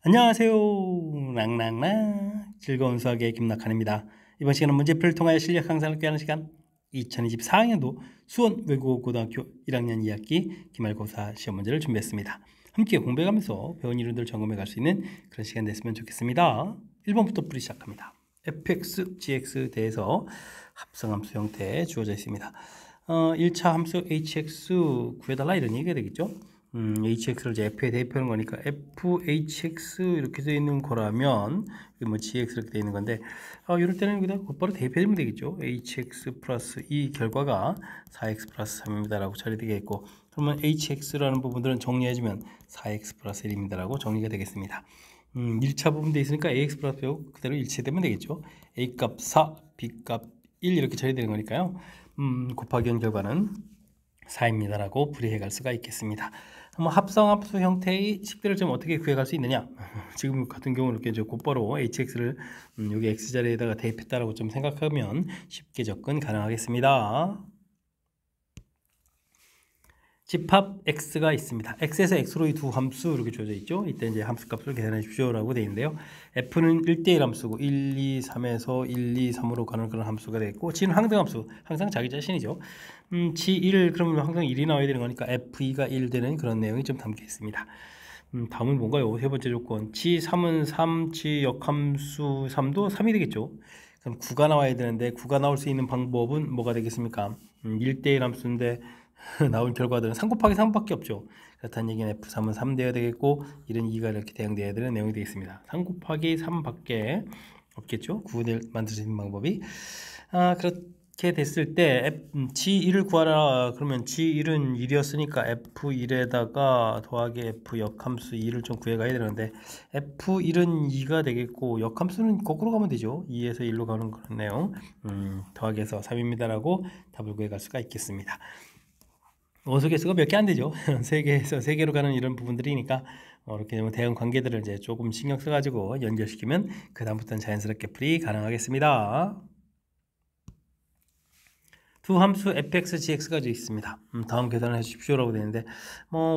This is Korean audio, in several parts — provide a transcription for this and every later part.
안녕하세요. 랑랑랑 즐거운 수학의 김낙한입니다. 이번 시간은 문제풀이를 통하여 실력 향상을 꾀하는 시간 2024학년도 수원 외국어고등학교 1학년 2학기 기말고사 시험 문제를 준비했습니다. 함께 공부해가면서 배운 이론들 점검해 갈 수 있는 그런 시간 됐으면 좋겠습니다. 1번부터 풀이 시작합니다. fx, gx에 대해서 합성함수 형태 주어져 있습니다. 1차 함수 hx 구해달라 이런 얘기가 되겠죠. hx를 이제 f에 대입하는 거니까 fhx 이렇게 되어 있는 거라면 뭐 gx 이렇게 되어 있는 건데 이럴 때는 여기다 곧바로 대입해주면 되겠죠. hx 플러스 이 결과가 4x 플러스 3입니다 라고 처리되겠고, 그러면 hx라는 부분들은 정리해주면 4x 플러스 1입니다 라고 정리가 되겠습니다. 1차 부분 되어 있으니까 ax 플러스 그대로 일치되면 되겠죠. a 값 4, b 값 1 이렇게 처리되는 거니까요. 곱하기 한 결과는 4입니다 라고 풀이해 갈 수가 있겠습니다. 한번 합성함수 형태의 식들을 좀 어떻게 구해갈 수 있느냐. 지금 같은 경우는 이렇게 곧바로 hx를 여기 x자리에다가 대입했다라고 좀 생각하면 쉽게 접근 가능하겠습니다. 집합 x가 있습니다. x에서 x로 이 두 함수 이렇게 주어져 있죠. 이때 이제 함수값을 계산해 주십시오 라고 되어 있는데요. f는 1대1 함수고 1, 2, 3에서 1, 2, 3으로 가는 그런 함수가 되겠고, g는 항등함수, 항상 자기 자신이죠. g1 그러면 항상 1이 나와야 되는 거니까 f2가 1 되는 그런 내용이 좀 담겨 있습니다. 다음은 뭔가요? 세 번째 조건 g3은 3, g 역함수 3도 3이 되겠죠. 그럼 9가 나와야 되는데 9가 나올 수 있는 방법은 뭐가 되겠습니까? 1대1 함수인데 나온 결과들은 3 곱하기 3밖에 없죠. 그렇다는 얘기는 F3은 3 되어야 되겠고 1은 2가 이렇게 대응되어야 되는 내용이 되겠습니다. 3 곱하기 3밖에 없겠죠. 구분을 만들 수 있는 방법이. 그렇게 됐을 때 G1을 구하라 그러면 G1은 1이었으니까 F1에다가 더하기 F 역함수 2를 좀 구해가야 되는데 F1은 2가 되겠고 역함수는 거꾸로 가면 되죠. 2에서 1로 가는 그런 내용. 더하기해서 3입니다 라고 답을 구해갈 수가 있겠습니다. 원소 개수가 몇 개 안 되죠. 3개에서 3개로 가는 이런 부분들이니까 이렇게 대응 관계들을 이제 조금 신경 써가지고 연결시키면 그 다음부터는 자연스럽게 풀이 가능하겠습니다. 두 함수 fx, gx가 있습니다. 다음 계산을 해주십시오 라고 되는데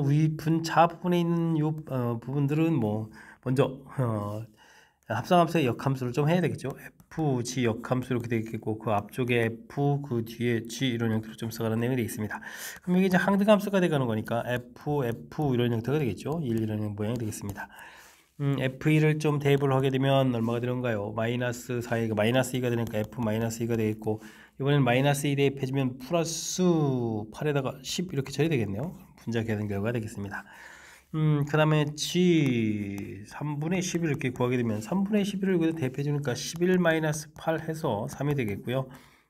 위 분자 부분에 있는 요 부분들은 먼저 합성함수의 역함수를 좀 해야 되겠죠. f, g 역함수 이렇게 되겠고, 그 앞쪽에 f, 그 뒤에 g 이런 형태로 좀 써가는 내용이 되겠습니다. 그럼 이게 이제 항등함수가 되가는 거니까 f, 이런 형태가 되겠죠. 1 이런 모양이 되겠습니다. f1을 좀 대입을 하게 되면 얼마가 되는가요? 마이너스 4가 마이너스 2가 되니까 f 마이너스 2가 되겠고, 이번엔 마이너스 2 대입해주면 플러스 8에다가 10 이렇게 처리되겠네요. 분자 계산 결과가 되겠습니다. 그 다음에 g 3분의 11 이렇게 구하게 되면 3분의 11을 여기다 대입해 주니까 11-8 해서 3이 되겠고요.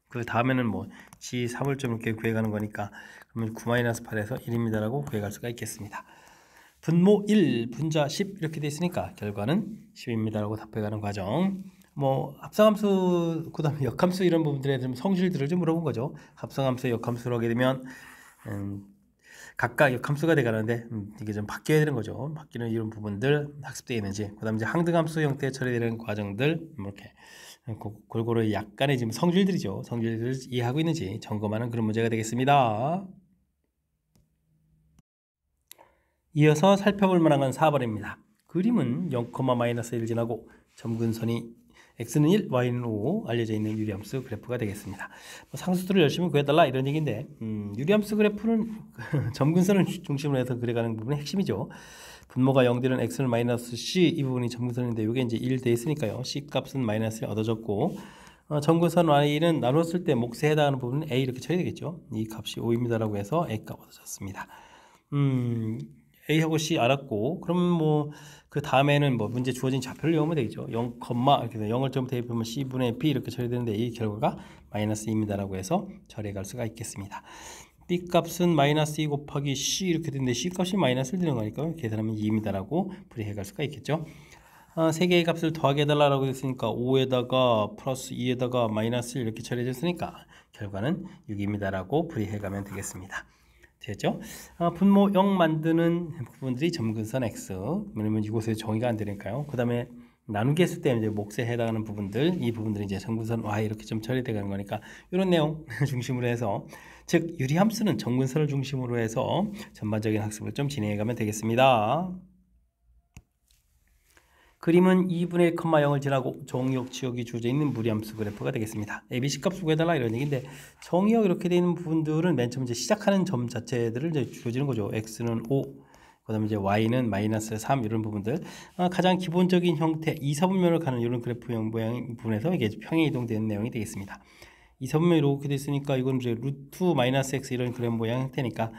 그 다음에는 g 3을 좀 이렇게 구해가는 거니까 그러면 9-8에서 1입니다 라고 구해갈 수가 있겠습니다. 분모 1, 분자 10 이렇게 돼 있으니까 결과는 10입니다 라고 답해가는 과정. 합성함수, 그 다음에 역함수 이런 부분들에 대한 성질들을 좀 물어본 거죠. 합성함수, 역함수로 하게 되면 각각 역함수가 돼가는데 이게 좀 바뀌어야 되는 거죠. 바뀌는 이런 부분들 학습되어 있는지, 그 다음에 이제 항등함수 형태에 처리되는 과정들 이렇게 골고루 약간의 지금 성질들이죠. 성질들을 이해하고 있는지 점검하는 그런 문제가 되겠습니다. 이어서 살펴볼 만한 건 4번입니다. 그림은 0,-1 지나고 점근선이 x는 1, y는 5 알려져 있는 유리함수 그래프가 되겠습니다. 상수들을 열심히 구해달라 이런 얘기인데 유리함수 그래프는 점근선을 중심으로 해서 그려가는 부분이 핵심이죠. 분모가 0 되는 x는 마이너스 c 이 부분이 점근선인데 이게 이제 1 돼 있으니까요. c 값은 마이너스 1 얻어졌고 점근선 y는 나눴을 때 몫에 해당하는 부분은 a 이렇게 쳐야 되겠죠. 이 값이 5입니다 라고 해서 a 값 얻어졌습니다. A하고 C 알았고, 그럼 그 다음에는 문제 주어진 좌표를 이용하면 되겠죠. 0, 이렇게 0을 좀 대입하면 C분의 B 이렇게 처리되는데 이 결과가 마이너스 2입니다 라고 해서 처리해 갈 수가 있겠습니다. B 값은 마이너스 2 곱하기 C 이렇게 되는데 C 값이 마이너스를 되는 거니까 계산하면 2입니다 라고 풀이해 갈 수가 있겠죠. 세 개의 값을 더하게 해달라고 했으니까 5에다가 플러스 2에다가 마이너스 이렇게 처리해줬으니까 결과는 6입니다 라고 풀이해 가면 되겠습니다. 되죠? 분모 0 만드는 부분들이 점근선 x, 왜냐면 이곳에 정의가 안 되니까요. 그 다음에 나누기 했을 때 이제 몫에 해당하는 부분들, 이 부분들이 이제 점근선 y 이렇게 좀 처리되어 가는 거니까 이런 내용 중심으로 해서, 즉 유리함수는 점근선을 중심으로 해서 전반적인 학습을 좀 진행해 가면 되겠습니다. 그림은 2분의 1, 0을 지나고 정의역 지역이 주어져 있는 무리함수 그래프가 되겠습니다. ABC 값을 구해달라 이런 얘기인데 정의역 이렇게 되어 있는 부분들은 맨 처음 이제 시작하는 점 자체들을 이제 주어지는 거죠. x는 5, 그다음에 이제 y는 마이너스 3 이런 부분들. 가장 기본적인 형태 2사분면을 가는 이런 그래프형 모양 부분에서 이게 평행 이동되는 내용이 되겠습니다. 2사분면이 이렇게 됐으니까 이건 이제 루트 마이너스 x 이런 그래프 모양 형태니까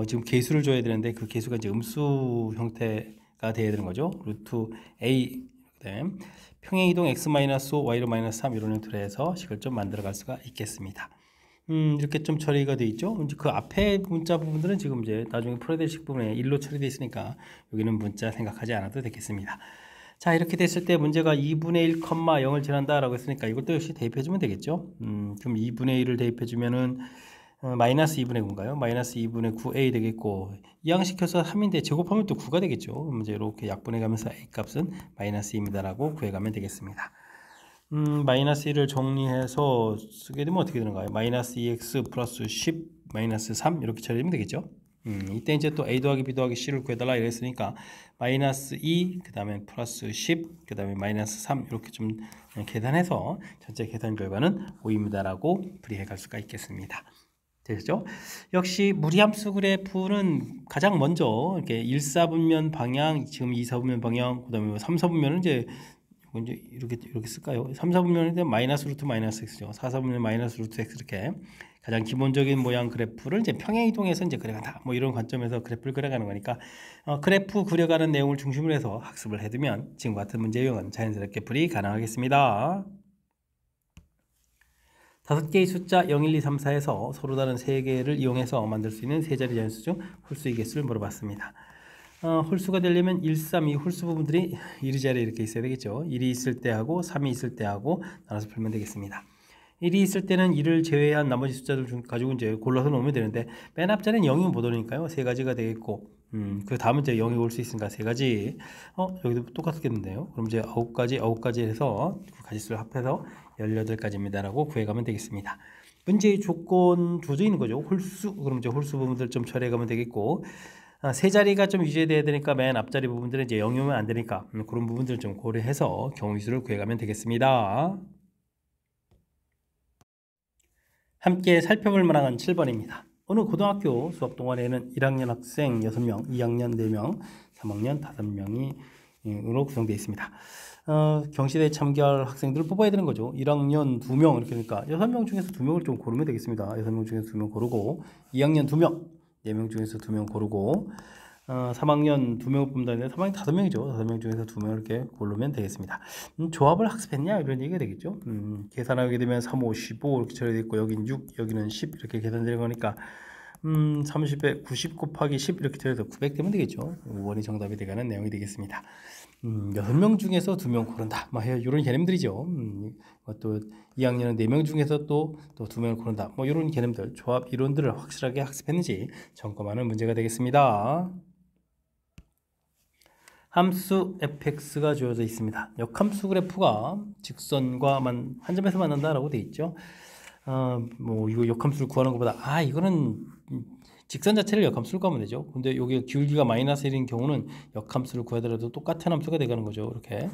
지금 개수를 줘야 되는데 그 개수가 이제 음수 형태가 돼야 되는 거죠. 루트 a 그다음 평행 이동 x 마이너스 5 y로 마이너스 3 이런 형태로 해서 식을 좀 만들어 갈 수가 있겠습니다. 이렇게 좀 처리가 되어 있죠. 이제 그 앞에 문자 부분들은 지금 이제 나중에 풀어야 될 식 부분에 1로 처리되어 있으니까 여기는 문자 생각하지 않아도 되겠습니다. 자, 이렇게 됐을 때 문제가 2분의 1, 0을 지난다 라고 했으니까 이것도 역시 대입해 주면 되겠죠. 그럼 2분의 1을 대입해 주면은 마이너스 2분의 9인가요? 마이너스 2분의 9a 되겠고 이항시켜서 3인데 제곱하면 또 9가 되겠죠. 그럼 이제 이렇게 약분해 가면서 a 값은 마이너스 2입니다 라고 구해가면 되겠습니다. 마이너스 1을 정리해서 쓰게 되면 어떻게 되는가요? 마이너스 2x 플러스 10 마이너스 3 이렇게 처리되면 되겠죠. 이때 이제 또 a 더하기 b 더하기 c를 구해달라 이랬으니까 마이너스 2 그 다음에 플러스 10 그 다음에 마이너스 3 이렇게 좀 계산해서 전체 계산 결과는 5입니다 라고 풀이해 갈 수가 있겠습니다. 되죠? 역시 무리함수 그래프는 가장 먼저 이렇게 1사분면 방향, 지금 2사분면 방향, 그 다음에 3사분면은 이제 이렇게 쓸까요? 3사분면은 마이너스 루트 마이너스 x죠. 4사분면 마이너스 루트 x 이렇게 가장 기본적인 모양 그래프를 이제 평행 이동해서 이제 그려간다. 뭐 이런 관점에서 그래프를 그려가는 거니까 그래프 그려가는 내용을 중심으로 해서 학습을 해두면 지금과 같은 문제 유형은 자연스럽게 풀이 가능하겠습니다. 5개의 숫자 0, 1, 2, 3, 4에서 서로 다른 3개를 이용해서 만들 수 있는 세 자리 자연수 중 홀수의 개수를 물어봤습니다. 홀수가 되려면 1, 3, 2 홀수 부분들이 이리저리 이렇게 있어야 되겠죠. 1이 있을 때 하고 3이 있을 때 하고 나눠서 풀면 되겠습니다. 1이 있을 때는 1을 제외한 나머지 숫자들 중 가지고 이제 골라서 놓으면 되는데 맨 앞자리는 0이면 못 오니까요. 세 가지가 되겠고 그 다음은 이제 0이 올 수 있으니까 세 가지. 여기도 똑같겠는데요. 그럼 이제 9가지 해서 그 가지수를 합해서 18가지입니다 라고 구해가면 되겠습니다. 문제의 조건 주어져 있는 거죠. 홀수. 그럼 이제 홀수 부분들 좀 처리해 가면 되겠고 세 자리가 좀 유지돼야 되니까 맨 앞자리 부분들은 이제 0이 오면 안 되니까 그런 부분들을 좀 고려해서 경우수를 구해가면 되겠습니다. 함께 살펴볼 만한 7번입니다. 어느 고등학교 수업 동아리에는 1학년 학생 6명, 2학년 4명, 3학년 5명으로 구성되어 있습니다. 경시대에 참가할 학생들을 뽑아야 되는 거죠. 1학년 2명 이렇게 되니까 6명 중에서 2명을 좀 고르면 되겠습니다. 6명 중에서 2명 고르고 2학년 2명, 4명 중에서 2명 고르고 3학년 2명을 뽑는다는데 3학년 5명이죠. 5명 중에서 2명을 이렇게 고르면 되겠습니다. 조합을 학습했냐 이런 얘기가 되겠죠. 계산하게 되면 3, 5, 15 이렇게 처리되어 있고 여기는 6, 여기는 10 이렇게 계산되는 거니까 30에 90 곱하기 10 이렇게 처리해서 900 되면 되겠죠. 5번이 정답이 되가는 내용이 되겠습니다. 6명 중에서 2명 고른다. 뭐 이런 개념들이죠. 또 2학년은 4명 중에서 또 2명을 고른다. 뭐 이런 개념들, 조합 이론들을 확실하게 학습했는지 점검하는 문제가 되겠습니다. 함수 fx가 주어져 있습니다. 역함수 그래프가 직선과 한 점에서 만난다라고 되어 있죠. 뭐 이거 역함수를 구하는 것보다 이거는 직선 자체를 역함수로 구하면 되죠. 근데 여기 기울기가 마이너스 1인 경우는 역함수를 구하더라도 똑같은 함수가 되가는 거죠. 이렇게.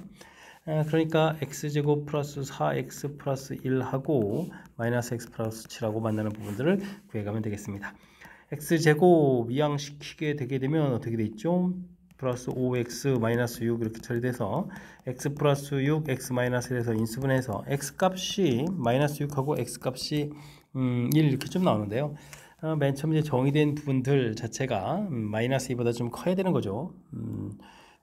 그러니까 x제곱 플러스 4x 플러스 1하고 마이너스 x 플러스 7하고 만나는 부분들을 구해가면 되겠습니다. x제곱 이항시키게 되게 되면 어떻게 돼 있죠? 플러스 5x 마이너스 6 이렇게 처리돼서 x 플러스 6 x 마이너스 1에서 인수분해서 x 값이 마이너스 6하고 x 값이 1 이렇게 좀 나오는데요. 맨 처음 이제 정의된 부분들 자체가 마이너스 2보다 좀 커야 되는 거죠.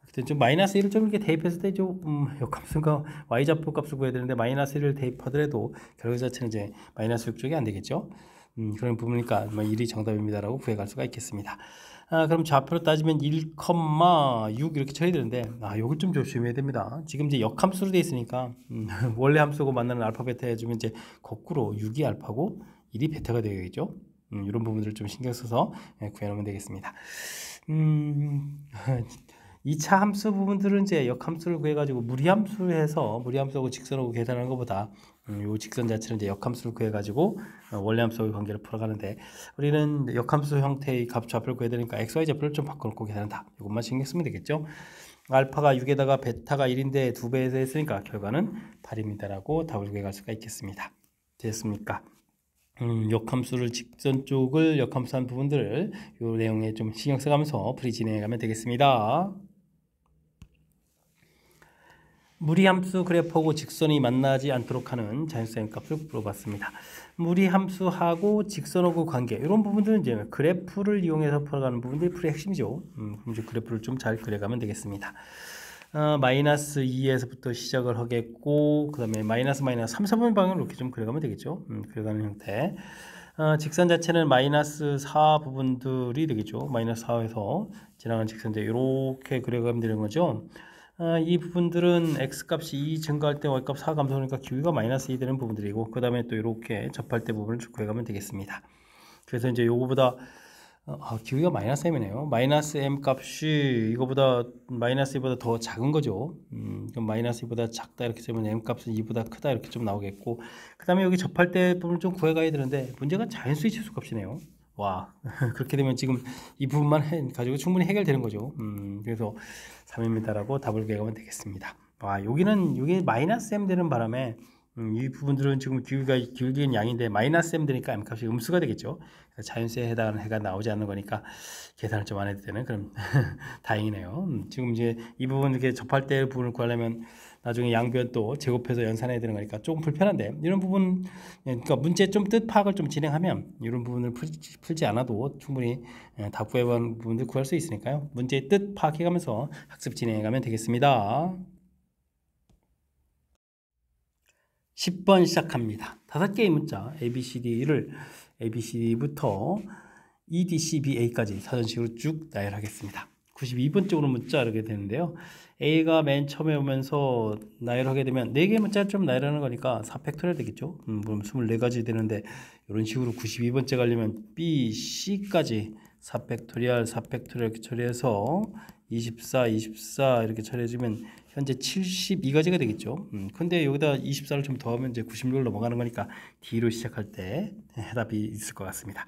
그때 좀 마이너스 1을 좀 이렇게 대입했을 때 좀 역함수가 y좌표 값을 구해야 되는데 마이너스 1을 대입하더라도 결과 자체는 이제 마이너스 6 쪽이 안 되겠죠. 그런 부분이니까 1이 정답입니다라고 구해갈 수가 있겠습니다. 그럼 좌표로 따지면 1,6 이렇게 처리되는데 요걸 좀 조심해야 됩니다. 지금 이제 역함수로 되어 있으니까 원래 함수고 만나는 알파 베타 해주면 이제 거꾸로 6이 알파고 1이 베타가 되겠죠. 이런 부분들을 좀 신경 써서 구해놓으면 되겠습니다. 2차 함수 부분들은 이제 역함수를 구해가지고 무리함수를 해서 무리함수하고 직선하고 계산하는 것보다 요 직선 자체는 이제 역함수를 구해가지고 원래 함수하고의 관계를 풀어가는데 우리는 역함수 형태의 값 좌표를 구해야 되니까 xy 좌표를 좀 바꿔놓고 계산한다. 이것만 신경 쓰면 되겠죠. 알파가 6에다가 베타가 1인데 2배에서 했으니까 결과는 8입니다라고 답을 구해갈 수가 있겠습니다. 됐습니까? 역함수를 직선 쪽을 역함수한 부분들을 이 내용에 좀 신경 써가면서 풀이 진행해가면 되겠습니다. 무리함수 그래프하고 직선이 만나지 않도록 하는 자연수의 값을 물어봤습니다. 무리함수하고 직선하고 관계 이런 부분들은 이제 그래프를 이용해서 풀어가는 부분들이 풀이의 핵심이죠. 그럼 이제 그래프를 좀 잘 그려가면 되겠습니다. 마이너스 2에서부터 시작을 하겠고 그 다음에 마이너스 3, 4번 방향으로 이렇게 좀 그려가면 되겠죠. 그려가는 형태. 직선 자체는 마이너스 4 부분들이 되겠죠. 마이너스 4에서 지나가는 직선들 이렇게 그려가면 되는 거죠. 이 부분들은 x값이 2 증가할 때 y값 4 감소하니까 기울기가 마이너스 2 되는 부분들이고 그 다음에 또 이렇게 접할 때 부분을 구해가면 되겠습니다. 그래서 이제 요거보다 기울기가 마이너스 m이네요. 마이너스 m 값이 이거보다 마이너스 2보다 더 작은 거죠. 그럼 마이너스 2보다 작다 이렇게 쓰면 m 값은 2보다 크다 이렇게 좀 나오겠고 그 다음에 여기 접할 때 부분을 좀 구해가야 되는데 문제가 자연수의 치수값이네요. 와 그렇게 되면 지금 이 부분만 가지고 충분히 해결되는 거죠. 그래서 3입니다라고 답을 구해가면 되겠습니다. 와 여기는 이게 마이너스 m 되는 바람에 이 부분들은 지금 기울기는 양인데 마이너스 m 되니까 m 값이 음수가 되겠죠. 자연수에 해당하는 해가 나오지 않는 거니까 계산을 좀 안 해도 되는 그런 다행이네요. 지금 이제 이 부분 이렇게 접할 때 부분을 구하려면 나중에 양변 또 제곱해서 연산해야 되는 거니까 조금 불편한데 이런 부분 그러니까 문제 좀 뜻 파악을 좀 진행하면 이런 부분을 풀지 않아도 충분히 답 구해본 부분들 구할 수 있으니까요. 문제의 뜻 파악해가면서 학습 진행해가면 되겠습니다. 10번 시작합니다. 5개의 문자 ABCD부터 EDCBA까지 사전식으로 쭉 나열하겠습니다. 92번쪽으로 문자 이렇게 되는데요. A가 맨 처음에 오면서 나열하게 되면 4개의 문자를 좀 나열하는 거니까 4팩토리얼 되겠죠. 그럼 24가지 되는데 이런 식으로 92번째 가려면 B, C까지 4팩토리얼 이렇게 처리해서 24 이렇게 처리해주면 현재 72가지가 되겠죠. 근데 여기다 24를 좀 더하면 이제 96을 넘어가는 거니까 D로 시작할 때 해답이 있을 것 같습니다.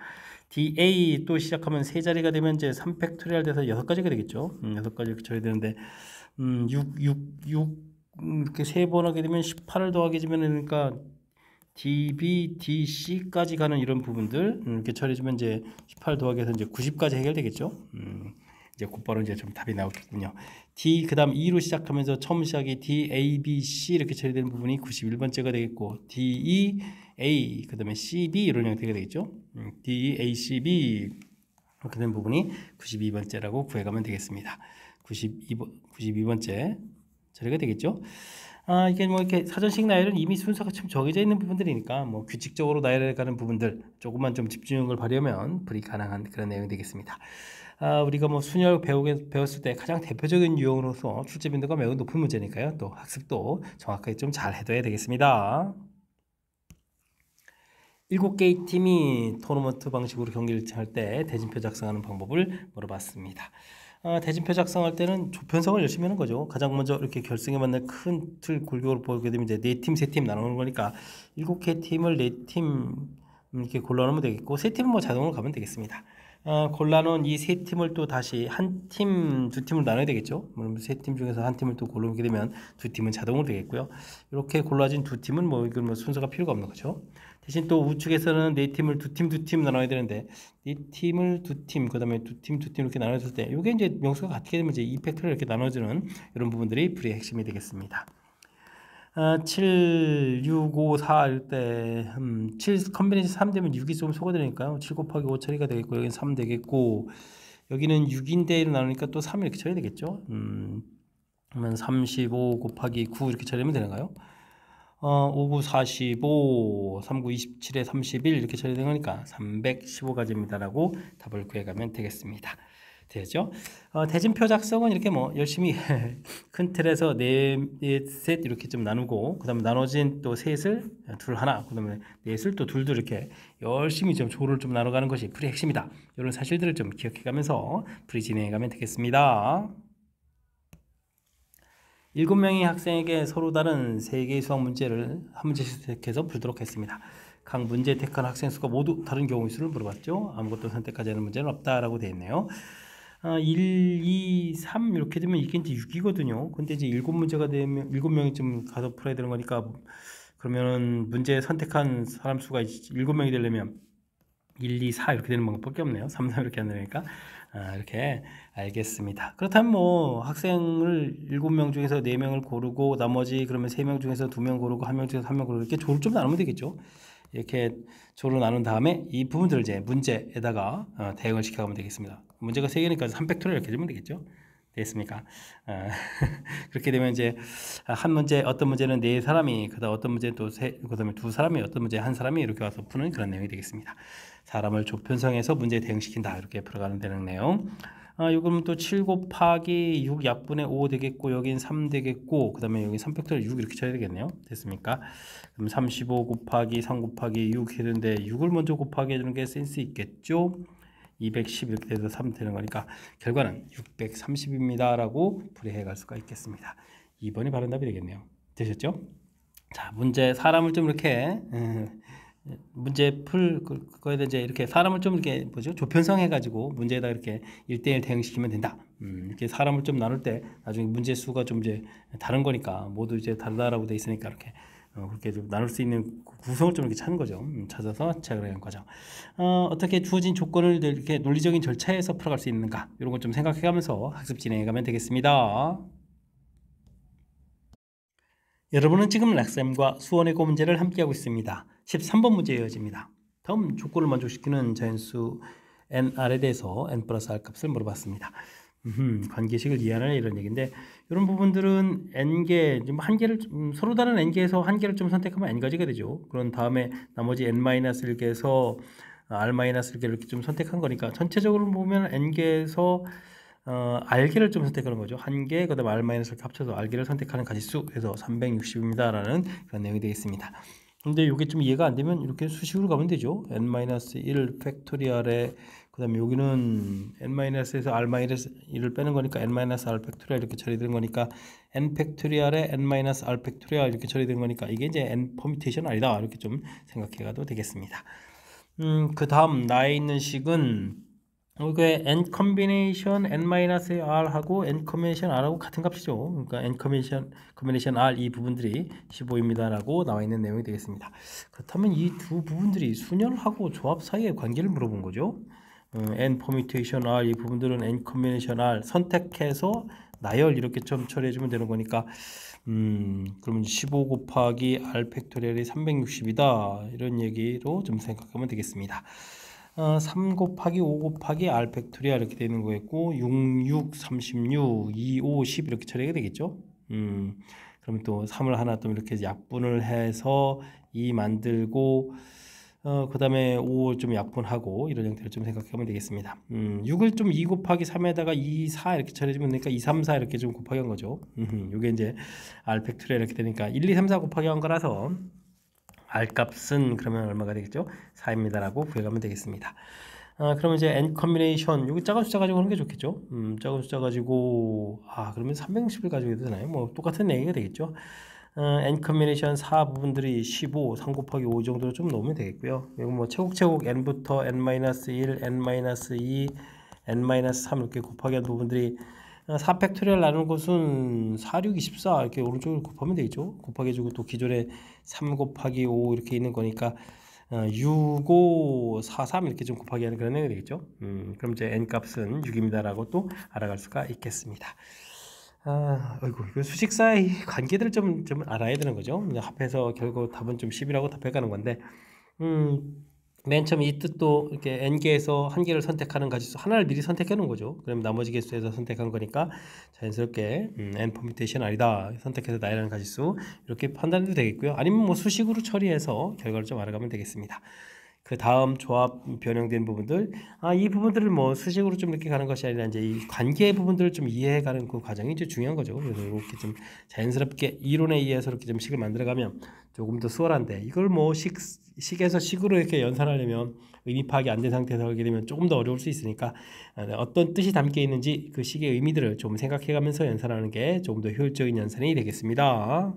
DA 또 시작하면 3자리가 되면 이제 3팩토리얼 돼서 6가지가 되겠죠. 6가지 이렇게 처리되는데 6 이렇게 3번 하게 되면 18을 더하게 되면 그러니까 DB, DC까지 가는 이런 부분들 이렇게 처리해주면 이제 18 더하기 해서 이제 90까지 해결되겠죠. 이제 곧바로 이제 좀 답이 나오겠군요. D 그다음 E로 시작하면서 처음 시작이 D, A, B, C 이렇게 처리되는 부분이 91번째가 되겠고 D, E, A 그다음에 C, B 이런 형태가 되겠죠. D, A, C, B 이렇게 된 부분이 92번째라고 구해가면 되겠습니다. 92번째 처리가 되겠죠. 이게 뭐 이렇게 사전식 나열은 이미 순서가 좀 정해져 있는 부분들이니까 뭐 규칙적으로 나열해 가는 부분들 조금만 좀 집중력을 발휘하면 불이 가능한 그런 내용이 되겠습니다. 우리가 뭐 순열 배웠을 때 가장 대표적인 유형으로서 출제 빈도가 매우 높은 문제니까요. 또 학습도 정확하게 좀 잘 해둬야 되겠습니다. 7개의 팀이 토너먼트 방식으로 경기를 할 때 대진표 작성하는 방법을 물어봤습니다. 대진표 작성할 때는 조편성을 열심히 하는 거죠. 가장 먼저 이렇게 결승에 맞는 큰 틀 골격으로 보게 되면 이제 4팀, 3팀 나누는 거니까 7개 팀을 4팀 이렇게 골라놓으면 되겠고 3팀은 뭐 자동으로 가면 되겠습니다. 골라놓은 이 3팀을 또 다시 한 팀, 2팀을 나눠야 되겠죠. 그럼 3팀 중에서 한 팀을 또 고르게 되면 2팀은 자동으로 되겠고요. 이렇게 골라진 2팀은 뭐 이건 뭐 순서가 필요가 없는 거죠. 대신 또 우측에서는 4팀을 2팀 나눠야 되는데 4팀을 2팀 그 다음에 2팀 이렇게 나눠줄 때 이게 이제 명수가 같게 되면 이제 2팩토를 이렇게 나눠주는 이런 부분들이 불의 핵심이 되겠습니다. 7, 6, 5, 4 이럴 때 7 컨비네이션 3 되면 6이 좀 소거되니까요. 7 곱하기 5 처리가 되겠고 여기는 3 되겠고 여기는 6인데 나누니까 또 3 이렇게 처리 되겠죠. 그러면 35 곱하기 9 이렇게 처리하면 되는가요? 5, 9, 45, 3, 9, 27에 31 이렇게 처리된 거니까 315가지입니다라고 답을 구해가면 되겠습니다. 되죠? 대진표 작성은 이렇게 뭐 열심히 큰 틀에서 셋 이렇게 좀 나누고 그 다음에 나눠진 또 셋을 둘 하나 그 다음에 넷을 또 둘 이렇게 열심히 좀 조를 좀 나눠가는 것이 풀이의 핵심이다. 이런 사실들을 좀 기억해가면서 풀이 진행해가면 되겠습니다. 7명의 학생에게 서로 다른 3개의 수학 문제를 한 문제씩 택해서 풀도록 했습니다. 각 문제 택한 학생 수가 모두 다른 경우의 수를 물어봤죠. 아무것도 선택하지 않은 문제는 없다라고 되어 있네요. 1, 2, 3 이렇게 되면 이게 이제 6이거든요. 근데 이제 7문제가 되면 7명이 좀 가서 풀어야 되는 거니까 그러면은 문제 선택한 사람 수가 7명이 되려면 1, 2, 4 이렇게 되는 방법밖에 없네요. 3, 4 이렇게 안 되니까. 이렇게 알겠습니다. 그렇다면 뭐 학생을 7명 중에서 4명을 고르고 나머지 그러면 3명 중에서 2명 고르고 1명 중에서 1명 고르고 이렇게 조를 좀 나누면 되겠죠. 이렇게 조로 나눈 다음에 이 부분들을 이제 문제에다가 대응을 시켜가면 되겠습니다. 문제가 3개니까 3팩토리얼 이렇게 되면 되겠죠. 됐습니까? 그렇게 되면 이제 한 문제 어떤 문제는 4사람이 그다음 어떤 문제는 또 그다음에 2사람이 어떤 문제 1사람이 이렇게 와서 푸는 그런 내용이 되겠습니다. 사람을 조편성해서 문제에 대응시킨다 이렇게 풀어가는 되는 내용. 요거는 또 7 곱하기 6 약분의 5 되겠고 여긴 3 되겠고 그 다음에 여기 3팩토리얼 6 이렇게 쳐야 되겠네요. 됐습니까? 그럼 35 곱하기 3 곱하기 6 했는데 6을 먼저 곱하기 해주는 게 센스 있겠죠? 210 이렇게 돼서 3 되는 거니까 결과는 630입니다 라고 풀이해 갈 수가 있겠습니다. 2번이 바른 답이 되겠네요. 되셨죠? 자, 문제 사람을 좀 이렇게 문제 풀 그거에 대해 이제 이렇게 사람을 좀 이렇게 뭐죠 조편성해 가지고 문제에다 이렇게 1대1 대응시키면 된다. 이렇게 사람을 좀 나눌 때 나중에 문제 수가 좀 이제 다른 거니까 모두 이제 다르다라고 돼 있으니까 이렇게 그렇게 좀 나눌 수 있는 구성을 좀 이렇게 찾는 거죠. 찾아서 제작을 하는 과정. 어떻게 주어진 조건을 이렇게 논리적인 절차에서 풀어갈 수 있는가 이런 걸 좀 생각해가면서 학습 진행해가면 되겠습니다. 여러분은 지금 락쌤과 수원의고 문제를 함께하고 있습니다. 13번 문제 이어집니다. 다음 조건을 만족시키는 자연수 nr에 대해서 n 플러스 r 값을 물어봤습니다. 관계식을 이해하는 이런 얘기인데 이런 부분들은 n개, 한 개를 서로 다른 n개에서 한 개를 좀 선택하면 n가지가 되죠. 그런 다음에 나머지 n-1개에서 r-1개를 이렇게 좀 선택한 거니까 전체적으로 보면 n개에서 r개를 좀 선택하는 거죠. 한 개, 그 다음에 r-를 합쳐서 r개를 선택하는 가지수 그래서 360입니다 라는 그런 내용이 되겠습니다. 근데 이게 좀 이해가 안 되면 이렇게 수식으로 가면 되죠. n-1 팩토리얼에 그 다음에 여기는 n-에서 r-1을 빼는 거니까 n-r 팩토리얼 이렇게 처리되는 거니까 n 팩토리얼에 n-r 팩토리얼 이렇게 처리되는 거니까 이게 이제 n 퍼뮤테이션 아니다 이렇게 좀 생각해 가도 되겠습니다. 그 다음 나에 있는 식은 이게 n 컨비네이션 n-r 하고 n 컨비네이션 r하고 같은 값이죠. 그러니까 n 컨비네이션 r 이 부분들이 15입니다라고 나와 있는 내용이 되겠습니다. 그렇다면 이 두 부분들이 순열하고 조합 사이의 관계를 물어본 거죠. n 퍼뮤테이션 r 이 부분들은 n 컨비네이션 r 선택해서 나열 이렇게 좀 처리해 주면 되는 거니까 그러면 15 곱하기 r 팩토리얼이 360이다 이런 얘기로 좀 생각하면 되겠습니다. 3 곱하기 5 곱하기 r 팩토리얼 이렇게 되는 거였고 6, 6, 36, 2, 5, 10 이렇게 처리가 되겠죠. 그러면 또 3을 하나 또 이렇게 약분을 해서 2 만들고 그 다음에 5 좀 약분하고 이런 형태를 좀 생각하면 되겠습니다. 6을 좀 2 곱하기 3에다가 2, 4 이렇게 처리해주면 되니까 2, 3, 4 이렇게 좀 곱하기 한 거죠. 이게 이제 r 팩토리얼 이렇게 되니까 1, 2, 3, 4 곱하기 한 거라서 r 값은 그러면 얼마가 되겠죠? 4입니다라고 구해가면 되겠습니다. 그러면 이제 n 컨비네이션 여기 작은 숫자 가지고 하는 게 좋겠죠? 작은 숫자 가지고 그러면 360을 가지고 해도 되나요? 뭐 똑같은 얘기가 되겠죠? n 컨비네이션 4 부분들이 15, 3 곱하기 5 정도로 좀 넣으면 되겠고요. 이거 뭐 차곡차곡 n부터 n-1, n-2, n-3 이렇게 곱하기 한 부분들이 4 팩토리얼 나누는 것은 4, 6, 24 이렇게 오른쪽으로 곱하면 되겠죠. 곱하기 해주고 또 기존에 3 곱하기 5 이렇게 있는 거니까 6, 5, 4, 3 이렇게 좀 곱하기 하는 그런 내용이 되겠죠. 그럼 이제 n 값은 6입니다라고 또 알아갈 수가 있겠습니다. 아이고, 이거 수식사의 관계들을 좀 알아야 되는 거죠. 합해서 결국 답은 좀 10이라고 답해가는 건데, 맨 처음 이 뜻도 이렇게 n개에서 한 개를 선택하는 가지수 하나를 미리 선택해 놓은 거죠. 그럼 나머지 개수에서 선택한 거니까 자연스럽게 n 퍼뮤테이션 아니다 선택해서 나열하는 가지수 이렇게 판단해도 되겠고요. 아니면 뭐 수식으로 처리해서 결과를 좀 알아가면 되겠습니다. 그 다음 조합 변형된 부분들 이 부분들을 뭐 수식으로 좀 이렇게 가는 것이 아니라 이제 이 관계 부분들을 좀 이해해가는 그 과정이 이제 중요한 거죠. 그래서 이렇게 좀 자연스럽게 이론에 의해서 이렇게 좀 식을 만들어가면 조금 더 수월한데 이걸 뭐 식에서 식으로 이렇게 연산하려면 의미 파악이 안 된 상태에서 하게 되면 조금 더 어려울 수 있으니까 어떤 뜻이 담겨 있는지 그 식의 의미들을 좀 생각해가면서 연산하는 게 조금 더 효율적인 연산이 되겠습니다.